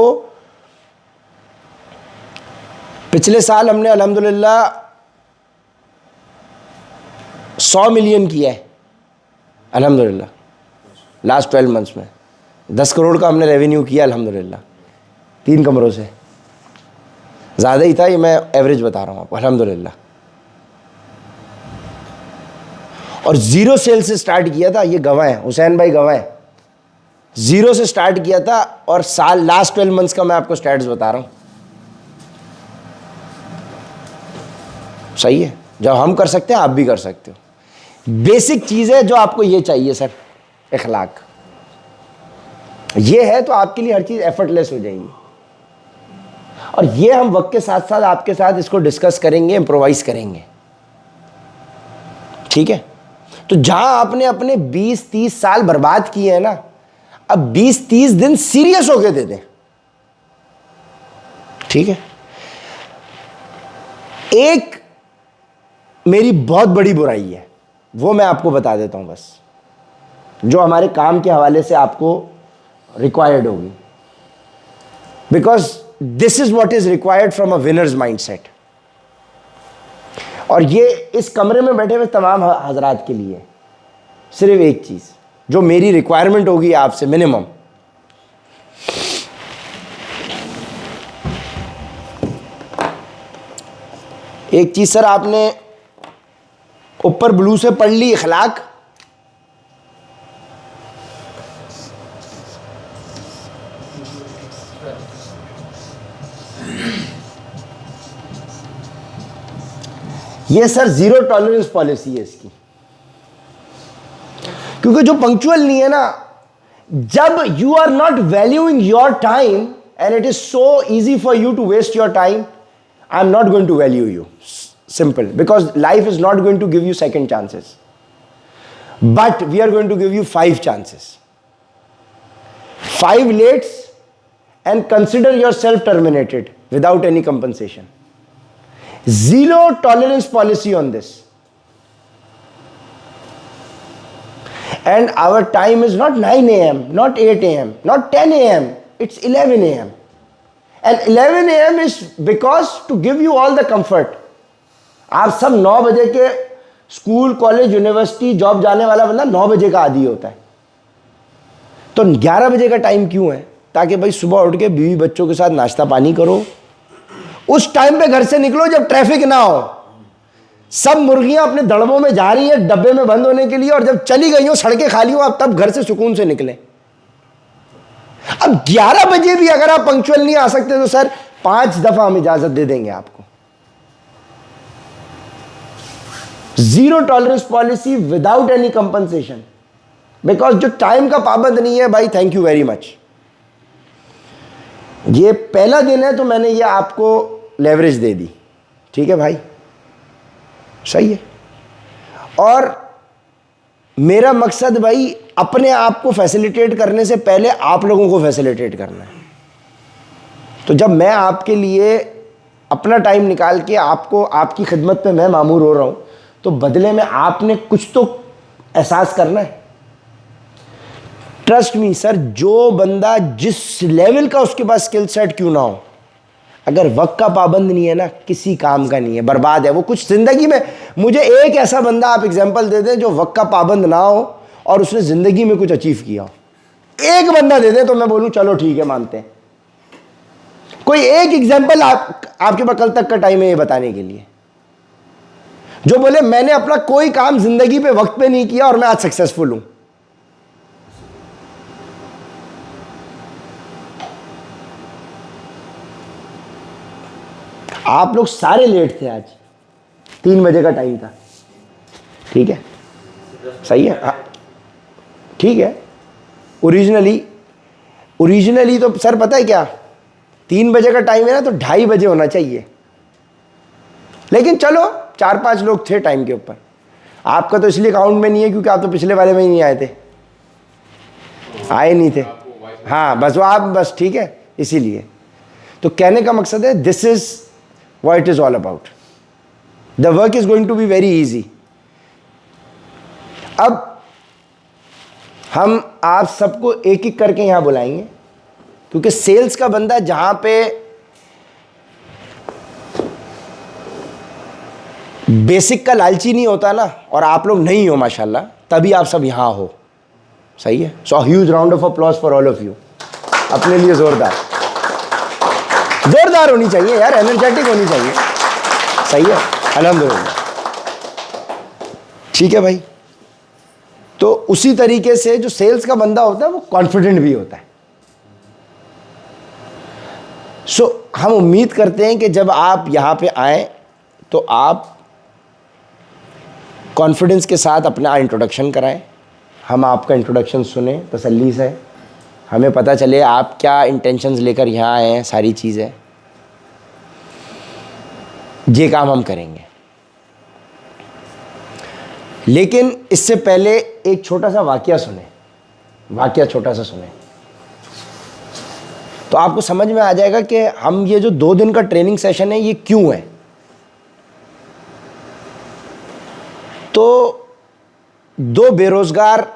पिछले साल हमने अल्हम्दुलिल्लाह 100 मिलियन किया है अल्हम्दुलिल्लाह। लास्ट 12 मंथ्स में 10 करोड़ का हमने रेवेन्यू किया अल्हम्दुलिल्लाह, 3 कमरों से। ज़्यादा ही था ये, मैं एवरेज बता रहा हूँ आपको अल्हम्दुलिल्लाह। और 0 सेल से स्टार्ट किया था, ये गवाह है, हुसैन भाई गवाह है। 0 से स्टार्ट किया था और साल लास्ट 12 मंथ्स का मैं आपको स्टैट्स बता रहा हूँ, सही है। जब हम कर सकते हैं आप भी कर सकते हो। बेसिक चीज़ है जो आपको ये चाहिए सर, इखलाक। ये है तो आपके लिए हर चीज़ एफर्टलेस हो जाएगी। और ये हम वक्त के साथ साथ आपके साथ इसको डिस्कस करेंगे, इम्प्रोवाइज करेंगे, ठीक है। तो जहां आपने अपने 20-30 साल बर्बाद किए हैं ना, अब 20-30 दिन सीरियस होके दे दें, ठीक है। एक मेरी बहुत बड़ी बुराई है, वो मैं आपको बता देता हूं बस, जो हमारे काम के हवाले से आपको रिक्वायर्ड होगी। Because this is what is required from a winner's mindset. और ये इस कमरे में बैठे हुए तमाम हजरात के लिए सिर्फ एक चीज़ जो मेरी रिक्वायरमेंट होगी आपसे मिनिमम, एक चीज़ सर आपने ऊपर ब्लू से पढ़ ली इखलाक, ये सर जीरो टॉलरेंस पॉलिसी है इसकी। क्योंकि जो पंक्चुअल नहीं है ना, जब you are not valuing your time and it is so easy for you to waste your time, I am not going to value you, simple, because life is not going to give you second chances, but we are going to give you 5 chances, 5 lates, and consider yourself terminated without any compensation. Zero tolerance policy on this. And our time is not 9 a.m., not 8 a.m., not 10 a.m., it's 11 a.m. And 11 a.m. is because to give you all the comfort. आप सब 9 बजे के school college university job जाने वाला बंदा 9 बजे का आदी होता है, तो 11 बजे का टाइम क्यों है? ताकि भाई सुबह उठ के बीवी बच्चों के साथ नाश्ता पानी करो, उस टाइम पे घर से निकलो जब ट्रैफिक ना हो, सब मुर्गियां अपने दड़बों में जा रही हैं डब्बे में बंद होने के लिए, और जब चली गई हो सड़कें खाली हो, आप तब घर से सुकून से निकले। अब 11 बजे भी अगर आप पंक्चुअल नहीं आ सकते तो सर 5 दफा हम इजाजत दे देंगे आपको। Zero tolerance policy without any compensation, because जो टाइम का पाबंद नहीं है भाई, थैंक यू वेरी मच। ये पहला दिन है तो मैंने ये आपको लेवरेज दे दी, ठीक है भाई, सही है। और मेरा मकसद भाई अपने आप को फैसिलिटेट करने से पहले आप लोगों को फैसिलिटेट करना है। तो जब मैं आपके लिए अपना टाइम निकाल के आपको आपकी खिदमत पे मैं मामूर हो रहा हूं, तो बदले में आपने कुछ तो एहसास करना है। ट्रस्ट मी सर, जो बंदा जिस लेवल का उसके पास स्किल सेट क्यों ना हो, अगर वक्त का पाबंद नहीं है ना, किसी काम का नहीं है, बर्बाद है वो। कुछ जिंदगी में मुझे एक ऐसा बंदा आप एग्जांपल दे दें जो वक्त का पाबंद ना हो और उसने जिंदगी में कुछ अचीव किया हो, एक बंदा दे दें तो मैं बोलूं चलो ठीक है मानते हैं। कोई एक एग्जांपल आपके पास कल तक का टाइम है ये बताने के लिए, जो बोले मैंने अपना कोई काम जिंदगी पे वक्त पे नहीं किया और मैं आज सक्सेसफुल हूं। आप लोग सारे लेट थे, आज 3 बजे का टाइम था, ठीक है, सही है, हाँ ठीक है। ओरिजिनली तो सर पता है क्या, 3 बजे का टाइम है ना, तो 2:30 बजे होना चाहिए, लेकिन चलो 4-5 लोग थे टाइम के ऊपर। आपका तो इसलिए काउंट में नहीं है क्योंकि आप तो पिछले वाले में ही नहीं आए थे, आए नहीं थे, हाँ बस वो आप बस, ठीक है, इसीलिए। तो कहने का मकसद है this is what it is all about, the work is going to be very easy. अब हम आप सबको एक एक करके यहां बुलाएंगे, क्योंकि सेल्स का बंदा जहां पे बेसिक का लालची नहीं होता ना, और आप लोग नहीं हो माशाल्लाह, तभी आप सब यहां हो, सही है। So huge round of applause for all of you, अपने लिए जोरदार होनी चाहिए यार, एनर्जेटिक होनी चाहिए, सही है, अल्हम्दुलिल्लाह, ठीक है भाई। तो उसी तरीके से जो सेल्स का बंदा होता है वो कॉन्फिडेंट भी होता है। सो हम उम्मीद करते हैं कि जब आप यहां पे आए तो आप कॉन्फिडेंस के साथ अपना इंट्रोडक्शन कराएं, हम आपका इंट्रोडक्शन सुने तसल्ली से, हमें पता चले आप क्या इंटेंशंस लेकर यहाँ आए हैं, सारी चीज़ें, ये काम हम करेंगे। लेकिन इससे पहले एक छोटा सा वाकया सुने, छोटा सा सुने, तो आपको समझ में आ जाएगा कि हम ये जो 2 दिन का ट्रेनिंग सेशन है ये क्यों है। तो 2 बेरोजगार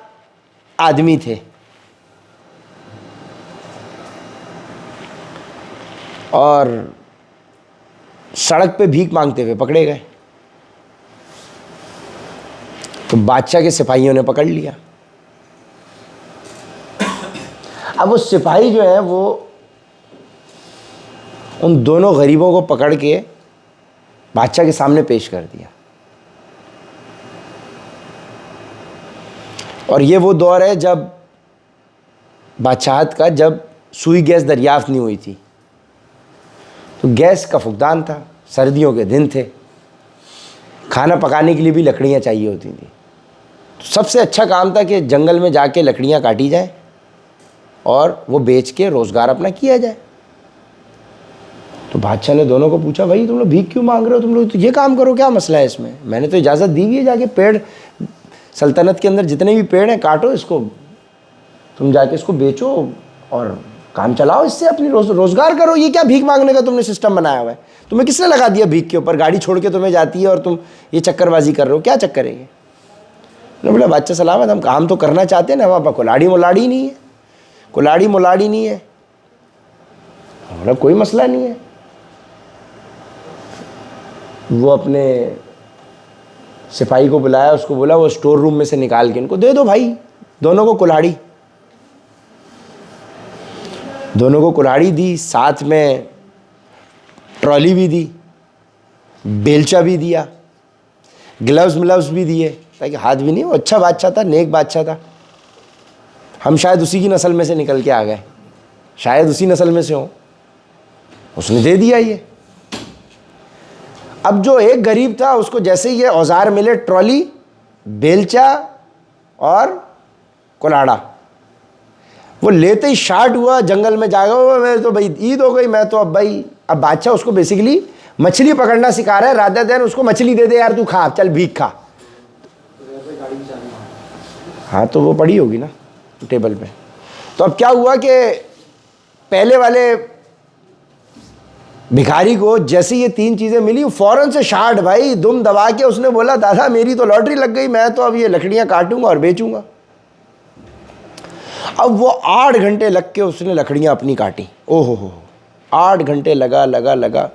आदमी थे और सड़क पे भीख मांगते हुए पकड़े गए। तो बादशाह के सिपाहियों ने पकड़ लिया। अब वो सिपाही जो है वो उन दोनों गरीबों को पकड़ के बादशाह के सामने पेश कर दिया। और ये वो दौर है जब बादशाहत का, जब सुई गैस दरियाफ्त नहीं हुई थी, तो गैस का फुकदान था, सर्दियों के दिन थे, खाना पकाने के लिए भी लकड़ियाँ चाहिए होती थी। तो सबसे अच्छा काम था कि जंगल में जाके लकड़ियाँ काटी जाए और वो बेच के रोज़गार अपना किया जाए। तो बादशाह ने दोनों को पूछा, भाई तुम लोग भीख क्यों मांग रहे हो, तुम लोग तो ये काम करो, क्या मसला है इसमें, मैंने तो इजाज़त दी हुई है, जाके पेड़ सल्तनत के अंदर जितने भी पेड़ हैं काटो, इसको तुम जाके इसको बेचो और काम चलाओ, इससे अपनी रोज़गार करो, ये क्या भीख मांगने का तुमने सिस्टम बनाया हुआ है, तुम्हें किसने लगा दिया भीख के ऊपर, गाड़ी छोड़ के तुम्हें जाती है और तुम ये चक्करबाजी कर रहे हो, क्या चक्कर है ये। बोला बादशाह सलामत, हम काम तो करना चाहते हैं ना, वहाँ पर कुल्हाड़ी मुलाड़ी नहीं है, कुल्हाड़ी मुलाड़ी नहीं है। बोला कोई मसला नहीं है। वो अपने सिपाही को बुलाया, उसको बोला वो स्टोर रूम में से निकाल के इनको दे दो भाई, दोनों को कुल्हाड़ी। दोनों को कुल्हाड़ी दी, साथ में ट्रॉली भी दी, बेलचा भी दिया, ग्लव्स मिलव्स भी दिए ताकि हाथ भी नहीं। वो अच्छा बादशाह था, नेक बादशाह था। हम शायद उसी की नस्ल में से निकल के आ गए, शायद उसी नस्ल में से हो। उसने दे दिया ये। अब जो एक गरीब था उसको जैसे ये औजार मिले, ट्रॉली, बेलचा और कुल्हाड़ा, वो लेते ही शार्ट हुआ, जंगल में जाएगा। मैं तो भाई ईद हो गई, मैं तो अब भाई, अब बादशाह उसको बेसिकली मछली पकड़ना सिखा रहा है, राधा देन उसको मछली दे दे यार, तू खा, चल भीख खा। हाँ तो वो पड़ी होगी ना टेबल पे। तो अब क्या हुआ कि पहले वाले भिखारी को जैसे ये तीन चीज़ें मिली, फौरन से शार्ट भाई दुम दबा के उसने बोला, दादा मेरी तो लॉटरी लग गई, मैं तो अब ये लकड़ियाँ काटूंगा और बेचूंगा। अब वो 8 घंटे लग के उसने लकड़ियाँ अपनी काटी। ओहो हो, 8 घंटे लगा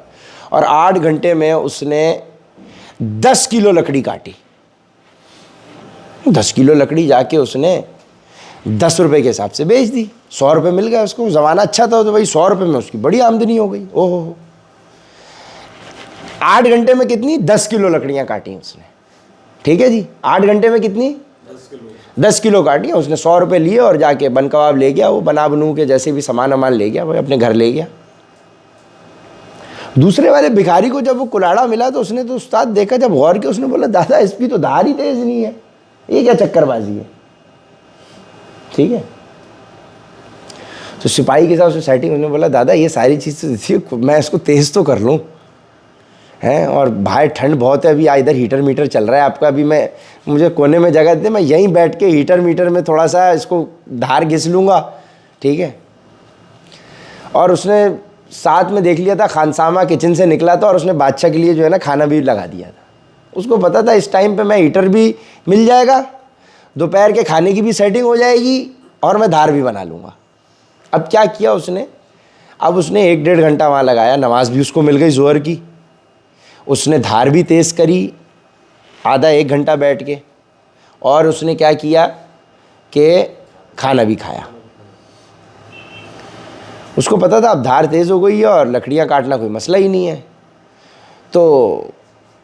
और 8 घंटे में उसने 10 किलो लकड़ी काटी। 10 किलो लकड़ी जाके उसने 10 रुपये के हिसाब से बेच दी, 100 रुपये मिल गया उसको। ज़माना अच्छा था तो भाई 100 रुपये में उसकी बड़ी आमदनी हो गई। ओहो हो, 8 घंटे में कितनी, 10 किलो लकड़ियाँ काटी उसने। ठीक है जी, 8 घंटे में कितनी, 10 किलो काटी। उसने 100 रुपये लिए और जाके बन कबाब ले गया, वो बना बनू के जैसे भी सामान वामान ले गया, भाई अपने घर ले गया। दूसरे वाले भिखारी को जब वो कुल्हाड़ा मिला तो उसने तो उस्ताद देखा, जब गौर किया उसने बोला, दादा इसकी तो धार ही तेज नहीं है, ये क्या चक्करबाजी है। ठीक है, तो सिपाही के साथ उसने सेटिंग, उसने बोला, दादा ये सारी चीज़ तो मैं इसको तेज़ तो कर लूँ हैं, और बाहर ठंड बहुत है, अभी इधर हीटर मीटर चल रहा है आपका, अभी मुझे कोने में जगह दे, मैं यहीं बैठ के हीटर मीटर में थोड़ा सा इसको धार घिस लूँगा। ठीक है, और उसने साथ में देख लिया था, खानसामा किचन से निकला था और उसने बादशाह के लिए जो है ना खाना भी लगा दिया था। उसको पता था इस टाइम पे मैं हीटर भी मिल जाएगा, दोपहर के खाने की भी सेटिंग हो जाएगी और मैं धार भी बना लूँगा। अब क्या किया उसने, अब उसने 1-1.5 घंटा वहाँ लगाया, नमाज भी उसको मिल गई ज़ोहर की, उसने धार भी तेज़ करी आधा 1 घंटा बैठ के, और उसने क्या किया कि खाना भी खाया। उसको पता था अब धार तेज़ हो गई है और लकड़ियाँ काटना कोई मसला ही नहीं है। तो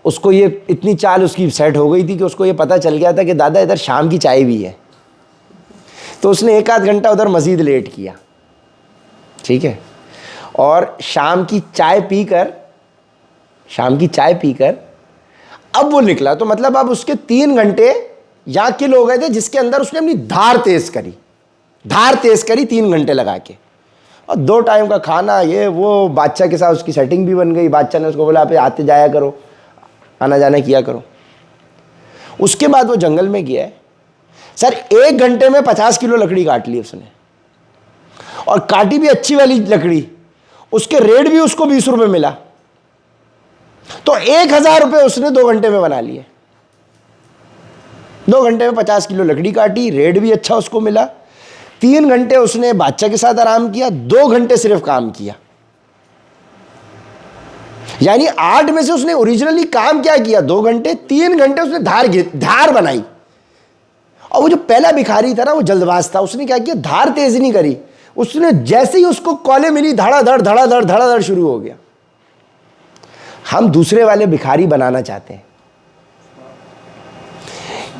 उसको ये इतनी चाल उसकी सेट हो गई थी कि उसको ये पता चल गया था कि दादा इधर शाम की चाय भी है। तो उसने 1-8 घंटा उधर मज़ीद लेट किया। ठीक है, और शाम की चाय पीकर अब वो निकला। तो मतलब अब उसके 3 घंटे यहाँ किल हो गए थे, जिसके अंदर उसने अपनी धार तेज़ करी 3 घंटे लगा के, और 2 टाइम का खाना, ये वो। बादशाह के साथ उसकी सेटिंग भी बन गई। बादशाह ने उसको बोला, आप आते जाया करो, आना जाना किया करो। उसके बाद वो जंगल में गया है सर, 1 घंटे में 50 किलो लकड़ी काट ली उसने, और काटी भी अच्छी वाली लकड़ी। उसके रेट भी उसको 20 रुपये मिला, तो 1000 रुपये उसने 2 घंटे में बना लिए। 2 घंटे में 50 किलो लकड़ी काटी, रेट भी अच्छा उसको मिला। 3 घंटे उसने बादशाह के साथ आराम किया, 2 घंटे सिर्फ काम किया। यानी 8 में से उसने ओरिजिनली काम क्या किया, 2 घंटे। 3 घंटे उसने धार बनाई, और वो जो पहला भिखारी था ना, वो जल्दबाज था, उसने क्या किया, धार तेज नहीं करी, उसने जैसे ही उसको कॉलें मिली धड़ाधड़ धड़ाधड़ धड़ाधड़ शुरू हो गया। हम दूसरे वाले भिखारी बनाना चाहते हैं।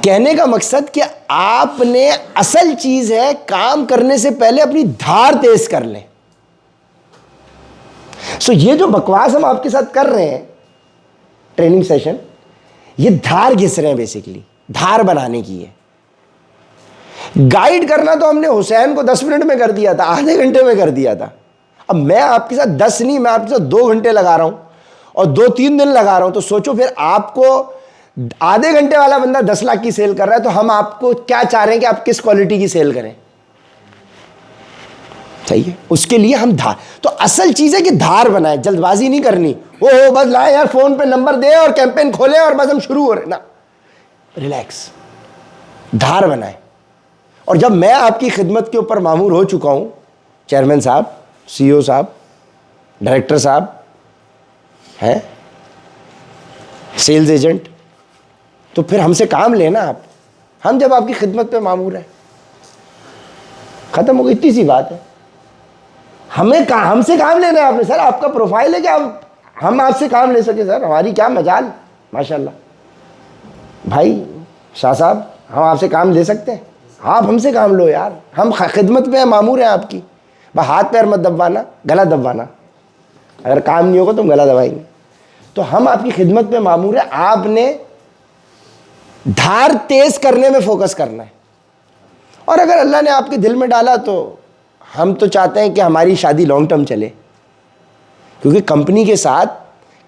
कहने का मकसद कि आपने असल चीज है, काम करने से पहले अपनी धार तेज कर लें। सो ये जो बकवास हम आपके साथ कर रहे हैं ट्रेनिंग सेशन, ये धार घिस रहे हैं, बेसिकली धार बनाने की है। गाइड करना तो हमने हुसैन को 10 मिनट में कर दिया था, आधे घंटे में कर दिया था। अब मैं आपके साथ 10 नहीं, मैं आपके साथ 2 घंटे लगा रहा हूं और 2-3 दिन लगा रहा हूं, तो सोचो फिर आपको आधे घंटे वाला बंदा 10 लाख की सेल कर रहा है, तो हम आपको क्या चाह रहे हैं कि आप किस क्वालिटी की सेल करें। सही है, उसके लिए हम धार, तो असल चीज है कि धार बनाए, जल्दबाजी नहीं करनी। ओ बस लाए यार, फोन पे नंबर दे और कैंपेन खोले और बस हम शुरू हो रहे ना, रिलैक्स, धार बनाए। और जब मैं आपकी खिदमत के ऊपर मामूर हो चुका हूं, चेयरमैन साहब, सीईओ साहब, डायरेक्टर साहब हैं, सेल्स एजेंट, तो फिर हमसे काम लेना आप। हम जब आपकी खिदमत पे मामूर हैं, खत्म हो गई, इतनी सी बात है। हमसे काम लेना है आपने। सर आपका प्रोफाइल है कि हम आपसे काम ले सके। सर हमारी क्या मजाल, माशाल्लाह। भाई शाह साहब, हम आपसे काम ले सकते हैं, आप हमसे काम लो यार, हम खिदमत में मामूर हैं आपकी। बस हाथ पैर मत दबाना, गला दबाना, अगर काम नहीं होगा तो हम गला दबाएंगे। तो हम आपकी खिदमत में मामूर है, आपने धार तेज करने में फोकस करना है। और अगर अल्लाह ने आपके दिल में डाला, तो हम तो चाहते हैं कि हमारी शादी लॉन्ग टर्म चले, क्योंकि कंपनी के साथ,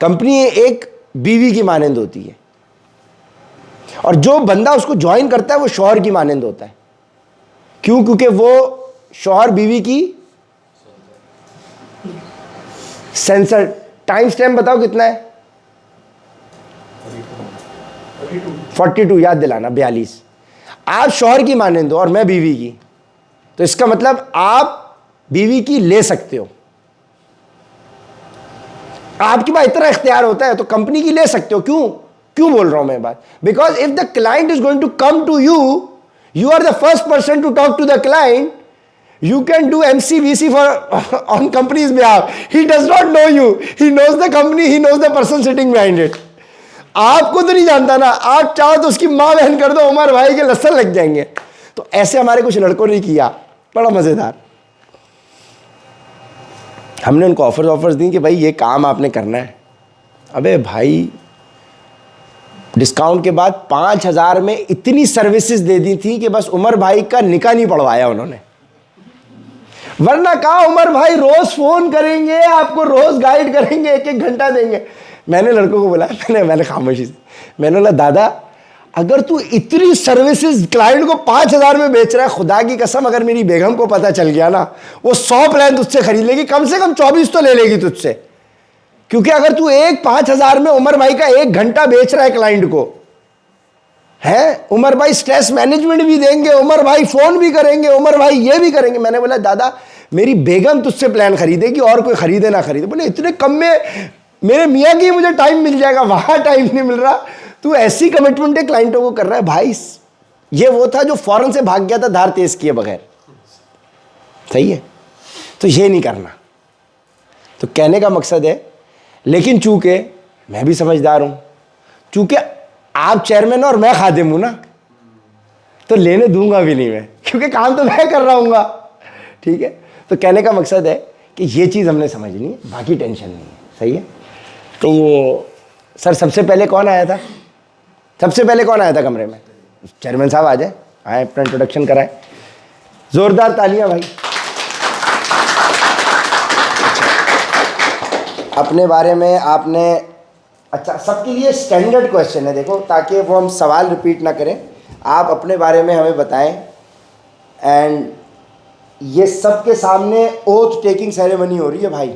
कंपनी एक बीवी की मानंद होती है, और जो बंदा उसको ज्वाइन करता है वो शौहर की मानंद होता है। क्यों? क्योंकि वो शौहर बीवी की सेंसर। टाइम स्टैम्प बताओ कितना है? 42, याद दिलाना, 42। आप शौहर की मानंद हो और मैं बीवी की, तो इसका मतलब आप बीवी की ले सकते हो, आपके पास इतना इख्तियार होता है, तो कंपनी की ले सकते हो। क्यों बोल रहा हूं मैं बात? Because if the client is going to come to you, you are the first person to talk to the client, you can do MCVC for on company's behalf. He does not know you, he knows the company, he knows the person sitting behind it. आपको तो नहीं जानता ना, आप चाहो तो उसकी माँ बहन कर दो, उमर भाई के लसन लग जाएंगे। तो ऐसे हमारे कुछ लड़कों ने किया, बड़ा मजेदार। हमने उनको ऑफर्स दी कि भाई ये काम आपने करना है। अबे भाई, डिस्काउंट के बाद 5,000 में इतनी सर्विसेज दे दी थी कि बस उमर भाई का निकाह नहीं पढ़वाया उन्होंने। वरना कहा उमर भाई रोज फोन करेंगे, आपको रोज गाइड करेंगे, 1-1 घंटा देंगे। मैंने लड़कों को बोला, मैंने खामोशी से, मैंने बोला दादा, अगर तू इतनी सर्विसेज क्लाइंट को 5,000 में बेच रहा है, खुदा की कसम अगर मेरी बेगम को पता चल गया ना, वो 100 प्लान तुझसे खरीद लेगी, कम से कम 24 तो ले लेगी तुझसे। क्योंकि अगर तू 5,000 में उमर भाई का 1 घंटा बेच रहा है क्लाइंट को, है, उमर भाई स्ट्रेस मैनेजमेंट भी देंगे, उमर भाई फोन भी करेंगे, उमर भाई ये भी करेंगे। मैंने बोला दादा, मेरी बेगम तुझसे प्लान खरीदेगी, और कोई खरीदे ना खरीदे। बोले इतने कम में मेरे मियाँ की मुझे टाइम मिल जाएगा, वहां टाइम नहीं मिल रहा, तू ऐसी कमिटमेंट है क्लाइंटों को कर रहा है। भाई ये वो था जो फौरन से भाग गया था धार तेज किए बगैर। सही है, तो ये नहीं करना। तो कहने का मकसद है, लेकिन चूंकि मैं भी समझदार हूं, चूंकि आप चेयरमैन और मैं खादिम हूं ना, तो लेने दूंगा भी नहीं मैं, क्योंकि काम तो मैं कर रहा हूंगा। ठीक है, तो कहने का मकसद है कि ये चीज़ हमने समझनी है, बाकी टेंशन नहीं है। सही है। तो सर सबसे पहले कौन आया था? सबसे पहले कौन आया था कमरे में? चेयरमैन साहब आ जाए, आए, अपना इंट्रोडक्शन कराएं। जोरदार तालियां भाई। अपने बारे में आपने, अच्छा सबके लिए स्टैंडर्ड क्वेश्चन है देखो, ताकि वो हम सवाल रिपीट ना करें। आप अपने बारे में हमें बताएं, एंड ये सबके सामने ओथ टेकिंग सेरेमनी हो रही है भाई।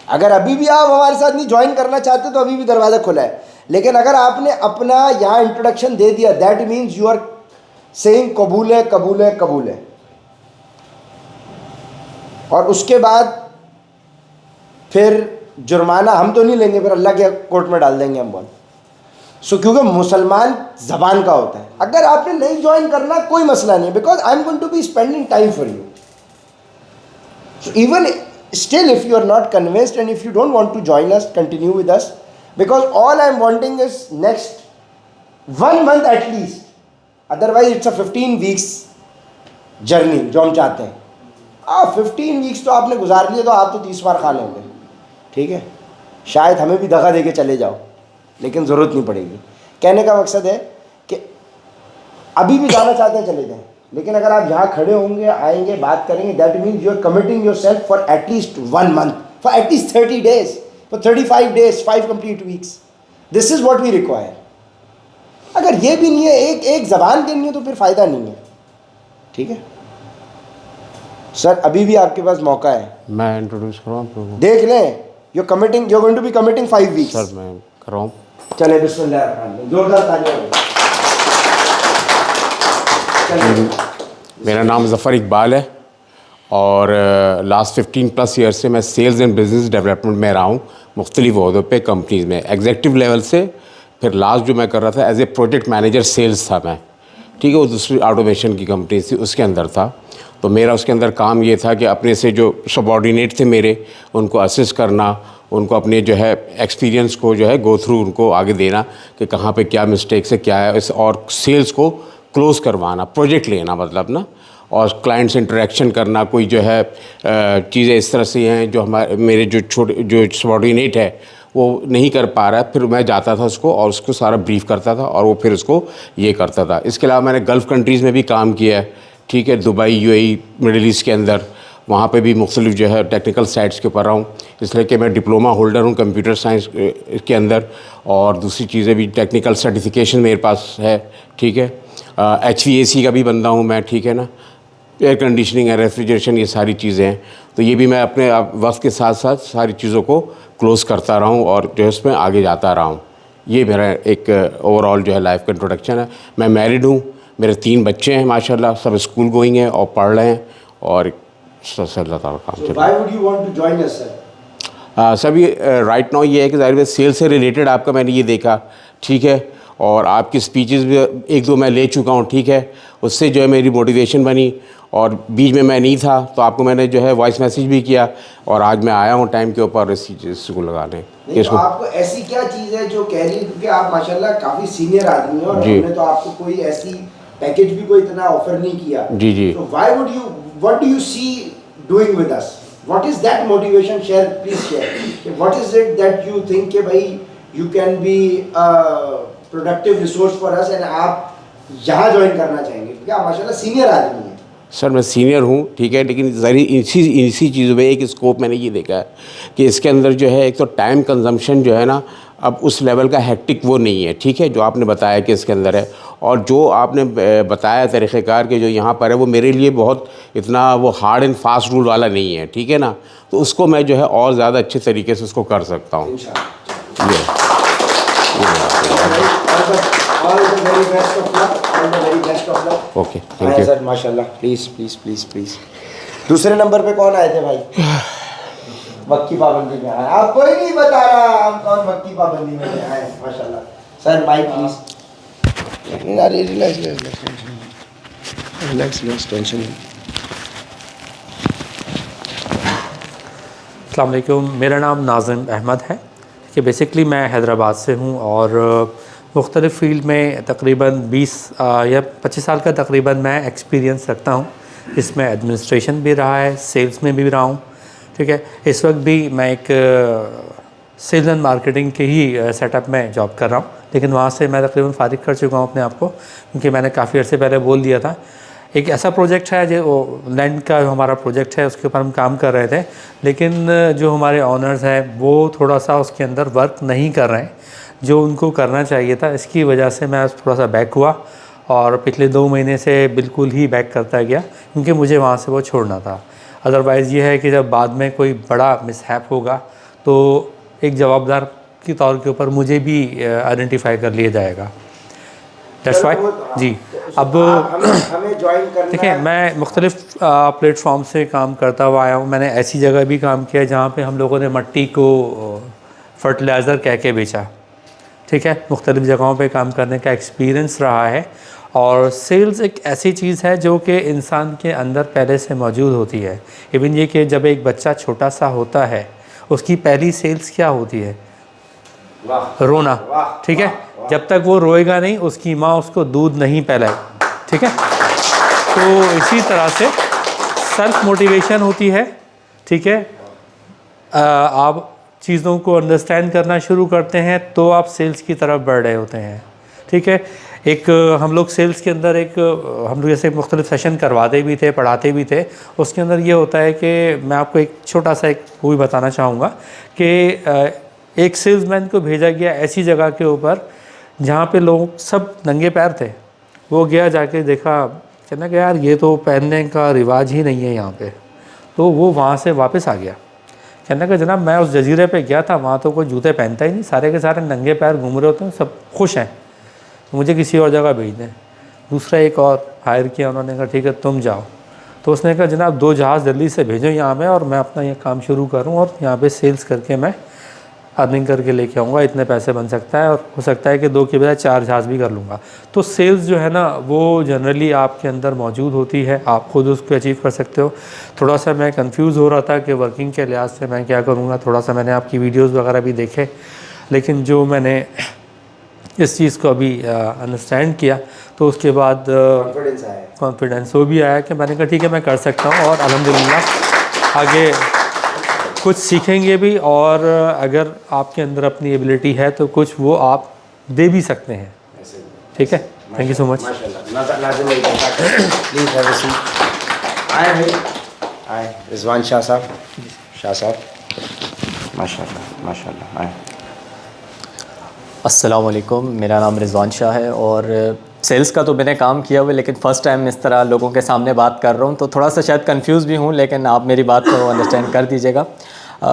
अगर अभी भी आप हमारे साथ नहीं ज्वाइन करना चाहते तो अभी भी दरवाज़ा खुला है, लेकिन अगर आपने अपना यहाँ इंट्रोडक्शन दे दिया, that means you are saying कबूल है, कबूल है, कबूल है। और उसके बाद फिर जुर्माना हम तो नहीं लेंगे, फिर अल्लाह के कोर्ट में डाल देंगे हम बहुत। सो क्योंकि मुसलमान ज़बान का होता है। अगर आपने नहीं ज्वाइन करना कोई मसला नहीं, because I am going to be spending time for you. So even still if you are not convinced and if you don't want to join us, continue with us, because all I am wanting is next 1 month at least, otherwise it's a 15 weeks journey जो हम चाहते हैं। 15 weeks तो आपने गुजार लिए तो आप तो 30 बार खा लेंगे, ठीक है। शायद हमें भी दगा दे के चले जाओ, लेकिन ज़रूरत नहीं पड़ेगी। कहने का मकसद है कि अभी भी जाना चाहते हैं चले जाएं, लेकिन अगर आप यहाँ खड़े होंगे, आएंगे, बात करेंगे, that means you are committing your self for at least 1 month, for at least 30 days, for 35 days, 5 complete weeks। This is what we require. अगर ये भी नहीं है, एक ज़बान की नहीं है, तो फिर फ़ायदा नहीं है, ठीक है। सर अभी भी आपके पास मौका है, मैं इंट्रोड्यूस कराऊँ, देख लें। You committing, you going to be committing 5 weeks। Sir मैं कराऊँ, चले बिस्मिल्लाह, जोरदार तालियां। मेरा नाम ज़फ़र इकबाल है और लास्ट 15+ ईयर से मैं सेल्स एंड बिज़नेस डेवलपमेंट में रहा हूँ, मुख्तलिफ ओहदों पे कंपनीज़ में, एग्जीक्यूटिव लेवल से। फिर लास्ट जो मैं कर रहा था as a project manager sales था मैं, ठीक है। वो दूसरी ऑटोमेशन की कंपनी थी, उसके अंदर था। तो मेरा उसके अंदर काम ये था कि अपने से जो सबॉर्डिनेट थे मेरे, उनको असिस्ट करना, उनको अपने जो है एक्सपीरियंस को जो है गो थ्रू उनको आगे देना कि कहाँ पे क्या मिस्टेक्स है, क्या है इस, और सेल्स को क्लोज़ करवाना, प्रोजेक्ट लेना मतलब ना, और क्लाइंट से इंटरेक्शन करना। कोई जो है चीज़ें इस तरह से हैं जो हमारे मेरे जो सबॉर्डिनेट है वो नहीं कर पा रहा है, फिर मैं जाता था उसको और उसको सारा ब्रीफ करता था और वो फिर उसको ये करता था। इसके अलावा मैंने गल्फ़ कंट्रीज़ में भी काम किया है, ठीक है, दुबई, यूएई, मिडिल ईस्ट के अंदर, वहाँ पे भी मुख्तलिफ जो है टेक्निकल साइट्स के ऊपर रहा हूँ। इसलिए कि मैं डिप्लोमा होल्डर हूँ कंप्यूटर साइंस के अंदर, और दूसरी चीज़ें भी टेक्निकल सर्टिफिकेशन मेरे पास है, ठीक है। HVAC का भी बंदा हूँ मैं, ठीक है ना, एयर कंडीशनिंग है, रेफ्रिजरेशन, ये सारी चीज़ें हैं। तो ये भी मैं अपने वक्त के साथ साथ सारी चीज़ों को क्लोज़ करता रहा हूँ और जो है उसमें आगे जाता रहा हूँ। ये मेरा एक ओवरऑल जो है लाइफ का इंट्रोडक्शन है। मैं मैरिड हूँ, मेरे 3 बच्चे हैं माशाल्लाह, सब स्कूल गोइंग हैं और पढ़ रहे हैं, और अल्लाह ताला काम चल रहा है। Why would you want to join us sir? Sir ये राइट नाउ ये है कि ज़ाहिर है सेल से रिलेटेड आपका मैंने ये देखा, ठीक है, और आपकी स्पीचेस भी 1-2 मैं ले चुका हूँ, ठीक है। उससे जो है मेरी मोटिवेशन बनी, और बीच में मैं नहीं था तो आपको मैंने जो है वॉइस मैसेज भी किया, और आज मैं आया हूँ टाइम के ऊपर इस चीज़ को लगाने। तो आपको ऐसी क्या चीज़ है जो कह रही है, क्योंकि आप माशाल्लाह काफ़ी सीनियर आदमी हैं और हमने तो आपको कोई ऐसी पैकेज भी कोई इतना ऑफर नहीं किया। जी जी। तो what do you see doing with us? What is that motivation? Share, please share. What is it that you think कि भाई you can be productive resource for us and आप यहाँ ज्वाइन करना चाहेंगे, क्योंकि आप माशाल्लाह सीनियर आदमी हैं। सर मैं सीनियर हूँ, ठीक है, लेकिन ज़री इसी चीज़ों में एक स्कोप मैंने ये देखा है कि इसके अंदर जो है एक तो टाइम कंजम्पशन जो है ना, अब उस लेवल का हेक्टिक वो नहीं है, ठीक है, जो आपने बताया कि इसके अंदर है। और जो आपने बताया तरीक़ेकार के जो यहाँ पर है, वो मेरे लिए बहुत इतना वो हार्ड एंड फास्ट रूल वाला नहीं है, ठीक है ना। तो उसको मैं जो है और ज़्यादा अच्छे तरीके से उसको कर सकता हूँ। ओके, थैंक यू सर, माशाल्लाह। Please please please please. दूसरे नंबर पे कौन आए थे भाई? वक्त की पाबंदी में आए। आप कोई नहीं बता रहा हम कौन वक्त की पाबंदी में आए, माशाल्लाह। Sir mike please. Relax, tension नहीं। अस्सलाम वालेकुम, मेरा नाम नाज़िम अहमद है कि बेसिकली मैं हैदराबाद से हूँ और मुख्तलिफ़ फ़ील्ड में तकरीबन 20 या 25 साल का तकरीबन मैं एक्सपीरियंस रखता हूँ। इसमें एडमिनिस्ट्रेशन भी रहा है, सेल्स में भी रहा हूँ, ठीक है। इस वक्त भी मैं एक सेल्स एंड मार्केटिंग के ही सेटअप में जॉब कर रहा हूँ, लेकिन वहाँ से मैं तकरीबन फ़ारिग कर चुका हूँ अपने आप को, क्योंकि मैंने काफ़ी अर्से पहले बोल दिया था। एक ऐसा प्रोजेक्ट है जो लैंड का हमारा प्रोजेक्ट है, उसके ऊपर हम काम कर रहे थे, लेकिन जो हमारे ऑनर्स हैं वो थोड़ा सा उसके अंदर वर्क नहीं कर रहे हैं जो उनको करना चाहिए था। इसकी वजह से मैं थोड़ा सा बैक हुआ और पिछले 2 महीने से बिल्कुल ही बैक करता गया, क्योंकि मुझे वहाँ से वो छोड़ना था। अदरवाइज़ ये है कि जब बाद में कोई बड़ा मिसहैप होगा तो एक जवाबदार के तौर के ऊपर मुझे भी आइडेंटिफाई कर लिया जाएगा। दैट्स वाई जी। अब हमें ज्वाइन करना, देखिए, मैं मुख्तलिफ़ प्लेटफॉर्म से काम करता हुआ आया हूँ। मैंने ऐसी जगह भी काम किया जहाँ पे हम लोगों ने मिट्टी को फर्टिलाइज़र कह के बेचा, ठीक है, मुख्तलिफ़ जगहों पे काम करने का एक्सपीरियंस रहा है। और सेल्स एक ऐसी चीज़ है जो कि इंसान के अंदर पहले से मौजूद होती है। इवन ये कि जब एक बच्चा छोटा सा होता है, उसकी पहली सेल्स क्या होती है? रोना। ठीक है, जब तक वो रोएगा नहीं, उसकी माँ उसको दूध नहीं पिलाएगी। ठीक है, तो इसी तरह से सेल्फ मोटिवेशन होती है। ठीक है, आप चीज़ों को अंडरस्टैंड करना शुरू करते हैं तो आप सेल्स की तरफ बढ़ रहे होते हैं। ठीक है, एक हम लोग सेल्स के अंदर हम लोग जैसे मुख्तलिफ सेशन करवाते भी थे, पढ़ाते भी थे। उसके अंदर ये होता है कि मैं आपको एक छोटा सा वो भी बताना चाहूँगा कि एक सेल्समैन को भेजा गया ऐसी जगह के ऊपर जहाँ पे लोग सब नंगे पैर थे। वो गया जाके देखा, कहना कि यार ये तो पहनने का रिवाज ही नहीं है यहाँ पे। तो वो वहाँ से वापस आ गया, कहना कि जनाब मैं उस जजीरे पे गया था, वहाँ तो कोई जूते पहनता ही नहीं, सारे के सारे नंगे पैर घूम रहे होते हैं, सब खुश हैं, मुझे किसी और जगह भेज दें। दूसरा एक और हायर किया, उन्होंने कहा ठीक है तुम जाओ। तो उसने कहा जनाब 2 जहाज़ जल्दी से भेजो यहाँ में, और मैं अपना ये काम शुरू करूँ और यहाँ पे सेल्स करके मैं अर्निंग करके लेके आऊँगा, इतने पैसे बन सकता है, और हो सकता है कि 2 के बजाय 4 जहाज़ भी कर लूँगा। तो सेल्स जो है ना वो जनरली आपके अंदर मौजूद होती है, आप खुद उसको अचीव कर सकते हो। थोड़ा सा मैं कंफ्यूज हो रहा था कि वर्किंग के लिहाज से मैं क्या करूँगा, थोड़ा सा मैंने आपकी वीडियोज़ वगैरह भी देखे, लेकिन जो मैंने इस चीज़ को अभी अंडरस्टैंड किया तो उसके बाद कॉन्फिडेंस वो भी आया कि मैंने कहा ठीक है मैं कर सकता हूँ, और अल्हम्दुलिल्लाह आगे कुछ सीखेंगे भी, और अगर आपके अंदर अपनी एबिलिटी है तो कुछ वो आप दे भी सकते हैं। ठीक है, थैंक यू सो मच। आए रिजवान शाह साहब, माशाल्लाह माशाल्लाह। आए। अस्सलाम वालेकुम, मेरा नाम रिजवान शाह है और सेल्स का तो मैंने काम किया हुआ है, लेकिन फ़र्स्ट टाइम इस तरह लोगों के सामने बात कर रहा हूँ, तो थोड़ा सा शायद कंफ्यूज भी हूँ, लेकिन आप मेरी बात को अंडरस्टैंड कर दीजिएगा।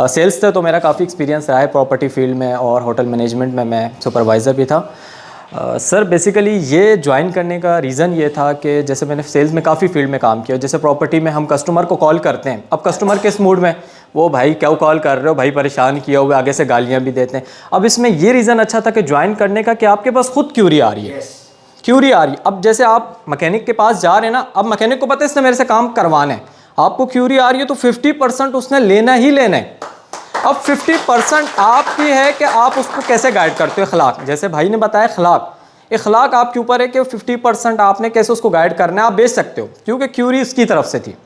सेल्स से तो मेरा काफ़ी एक्सपीरियंस रहा है, प्रॉपर्टी फील्ड में और होटल मैनेजमेंट में मैं सुपरवाइज़र भी था। सर बेसिकली ये ज्वाइन करने का रीज़न ये था कि जैसे मैंने सेल्स में काफ़ी फील्ड में काम किया, जैसे प्रॉपर्टी में हम कस्टमर को कॉल करते हैं, अब कस्टमर किस मूड में, वो भाई क्यों कॉल कर रहे हो भाई, परेशान किया हुआ, आगे से गालियाँ भी देते हैं। अब इसमें ये रीज़न अच्छा था कि ज्वाइन करने का कि आपके पास खुद क्यूरी आ रही है, क्यूरी आ रही है। अब जैसे आप मैकेनिक के पास जा रहे हैं ना, अब मैकेनिक को पता है इसने मेरे से काम करवाना है, आपको क्यूरी आ रही है तो 50% उसने लेना ही लेना है। अब 50% आपकी है कि आप उसको कैसे गाइड करते हो। अखलाक, जैसे भाई ने बताया अखलाक आपके ऊपर है कि 50% आपने कैसे उसको गाइड करना है। आप बेच सकते हो क्योंकि क्यूरी इसकी तरफ से थी।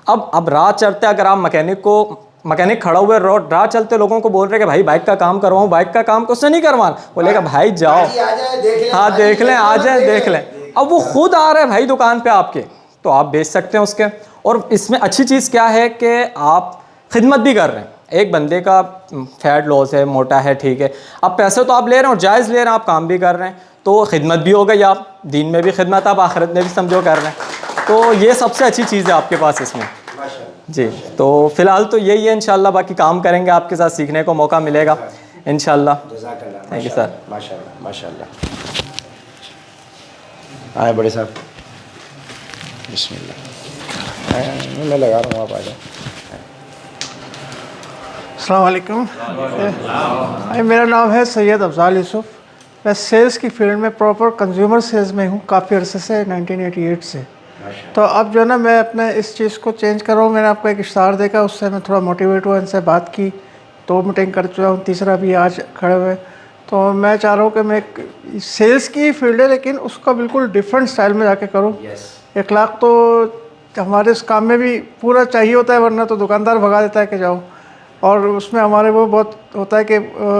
अब राह चलते अगर आप मैकेनिक खड़ा हुए राह चलते लोगों को बोल रहे कि भाई बाइक का काम करवाऊँ, बाइक का काम उससे नहीं करवाना, बोलेगा भाई जाओ, हाँ देख लें, आ जाए देख लें। अब वो खुद आ रहा है भाई दुकान पे आपके, तो आप बेच सकते हैं उसके। और इसमें अच्छी चीज़ क्या है कि आप खिदमत भी कर रहे हैं। एक बंदे का फैट लॉस है, मोटा है, ठीक है, अब पैसे तो आप ले रहे हैं और जायज़ ले रहे हैं, आप काम भी कर रहे हैं, तो खिदमत भी हो गई, आप दीन में भी खिदमत, आप आखिरत में भी समझो कर रहे हैं। तो ये सबसे अच्छी चीज़ है आपके पास इसमें जी। तो फ़िलहाल तो यही है, इंशाल्लाह बाकी काम करेंगे, आपके साथ सीखने को मौका मिलेगा इंशाल्लाह। Thank you sir. माशाल्लाह माशाल्लाह। आए बड़े साहब, बिस्मिल्लाह। मैं लगा रहा हूँ, आप आ जाओ। अस्सलाम वालेकुम। मेरा नाम है सैयद अफजाल यूसुफ। मैं सेल्स की फील्ड में प्रॉपर कंज्यूमर सेल्स में हूँ काफ़ी अरसे से, 1988 से। तो अब जो है ना मैं अपने इस चीज़ को चेंज कर रहा हूँ। मैंने आपको एक इश्तार देखा, उससे मैं थोड़ा मोटिवेट हुआ, इनसे बात की, 2 मीटिंग कर चुका हूँ, तीसरा भी आज खड़े हुए। तो मैं चाह रहा हूँ कि मैं सेल्स की फील्ड है लेकिन उसका बिल्कुल डिफरेंट स्टाइल में जाके करूँ। अखलाक तो हमारे इस काम में भी पूरा चाहिए होता है, वरना तो दुकानदार भगा देता है कि जाओ। और उसमें हमारे वो बहुत होता है कि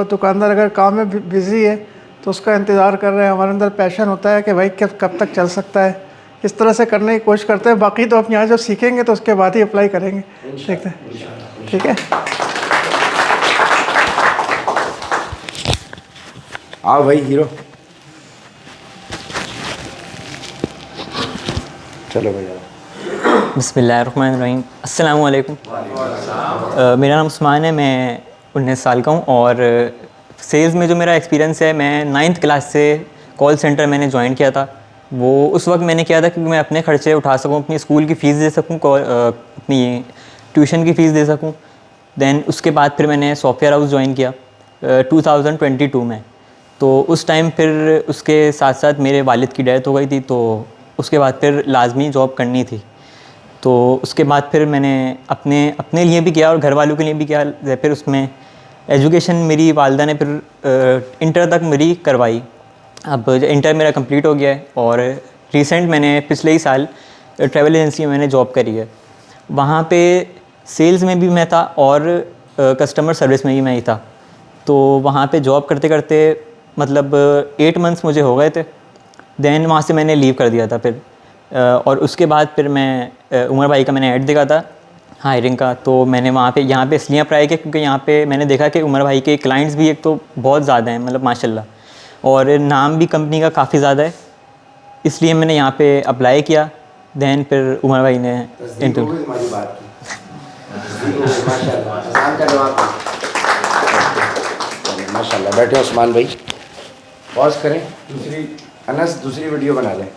दुकानदार अगर काम में बिज़ी है तो उसका इंतज़ार कर रहे हैं। हमारे अंदर पैशन होता है कि भाई कब तक चल सकता है, इस तरह से करने की कोशिश करते हैं। बाकी तो आप यहाँ जब सीखेंगे तो उसके बाद ही अप्लाई करेंगे, देखते हैं, ठीक है। आओ भाई हीरो, चलो भाई आओ। बिस्मिल्लाहिर्रहमानिर्रहीम। अस्सलाम वालेकुम। मेरा नाम उस्मान है, मैं 19 साल का हूँ और सेल्स में जो मेरा एक्सपीरियंस है, मैं 9th क्लास से कॉल सेंटर मैंने ज्वाइन किया था। वो उस वक्त मैंने किया था क्योंकि मैं अपने खर्चे उठा सकूँ, अपनी स्कूल की फ़ीस दे सकूँ, अपनी ट्यूशन की फ़ीस दे सकूँ। दैन उसके बाद फिर मैंने सॉफ्टवेयर हाउस ज्वाइन किया 2022 में। तो उस टाइम फिर उसके साथ साथ मेरे वालिद की डेथ हो गई थी, तो उसके बाद फिर लाजमी जॉब करनी थी। तो उसके बाद फिर मैंने अपने अपने लिए भी किया और घर वालों के लिए भी किया। फिर उसमें एजुकेशन मेरी वालदा ने फिर इंटर तक मेरी करवाई। अब इंटर मेरा कंप्लीट हो गया है और रिसेंट मैंने पिछले ही साल ट्रैवल एजेंसी में मैंने जॉब करी है। वहाँ पे सेल्स में भी मैं था और कस्टमर सर्विस में भी मैं ही था। तो वहाँ पे जॉब करते करते मतलब 8 मंथ्स मुझे हो गए थे। देन वहाँ से मैंने लीव कर दिया था फिर। और उसके बाद फिर मैं उमर भाई का मैंने ऐड देखा था हायरिंग का, तो मैंने वहाँ पे यहाँ पे इसलिए अप्लाई किया क्योंकि यहाँ पे मैंने देखा कि उमर भाई के क्लाइंट्स भी एक तो बहुत ज़्यादा हैं, मतलब माशाल्लाह, और नाम भी कंपनी का काफ़ी ज़्यादा है, इसलिए मैंने यहाँ पे अप्लाई किया। देन फिर उमर भाई ने इंटरव्यू तुम्हारी बात की माशाल्लाह माशाल्लाह। बैठे उस्मान भाई, पॉज करें, दूसरी वीडियो बना लें।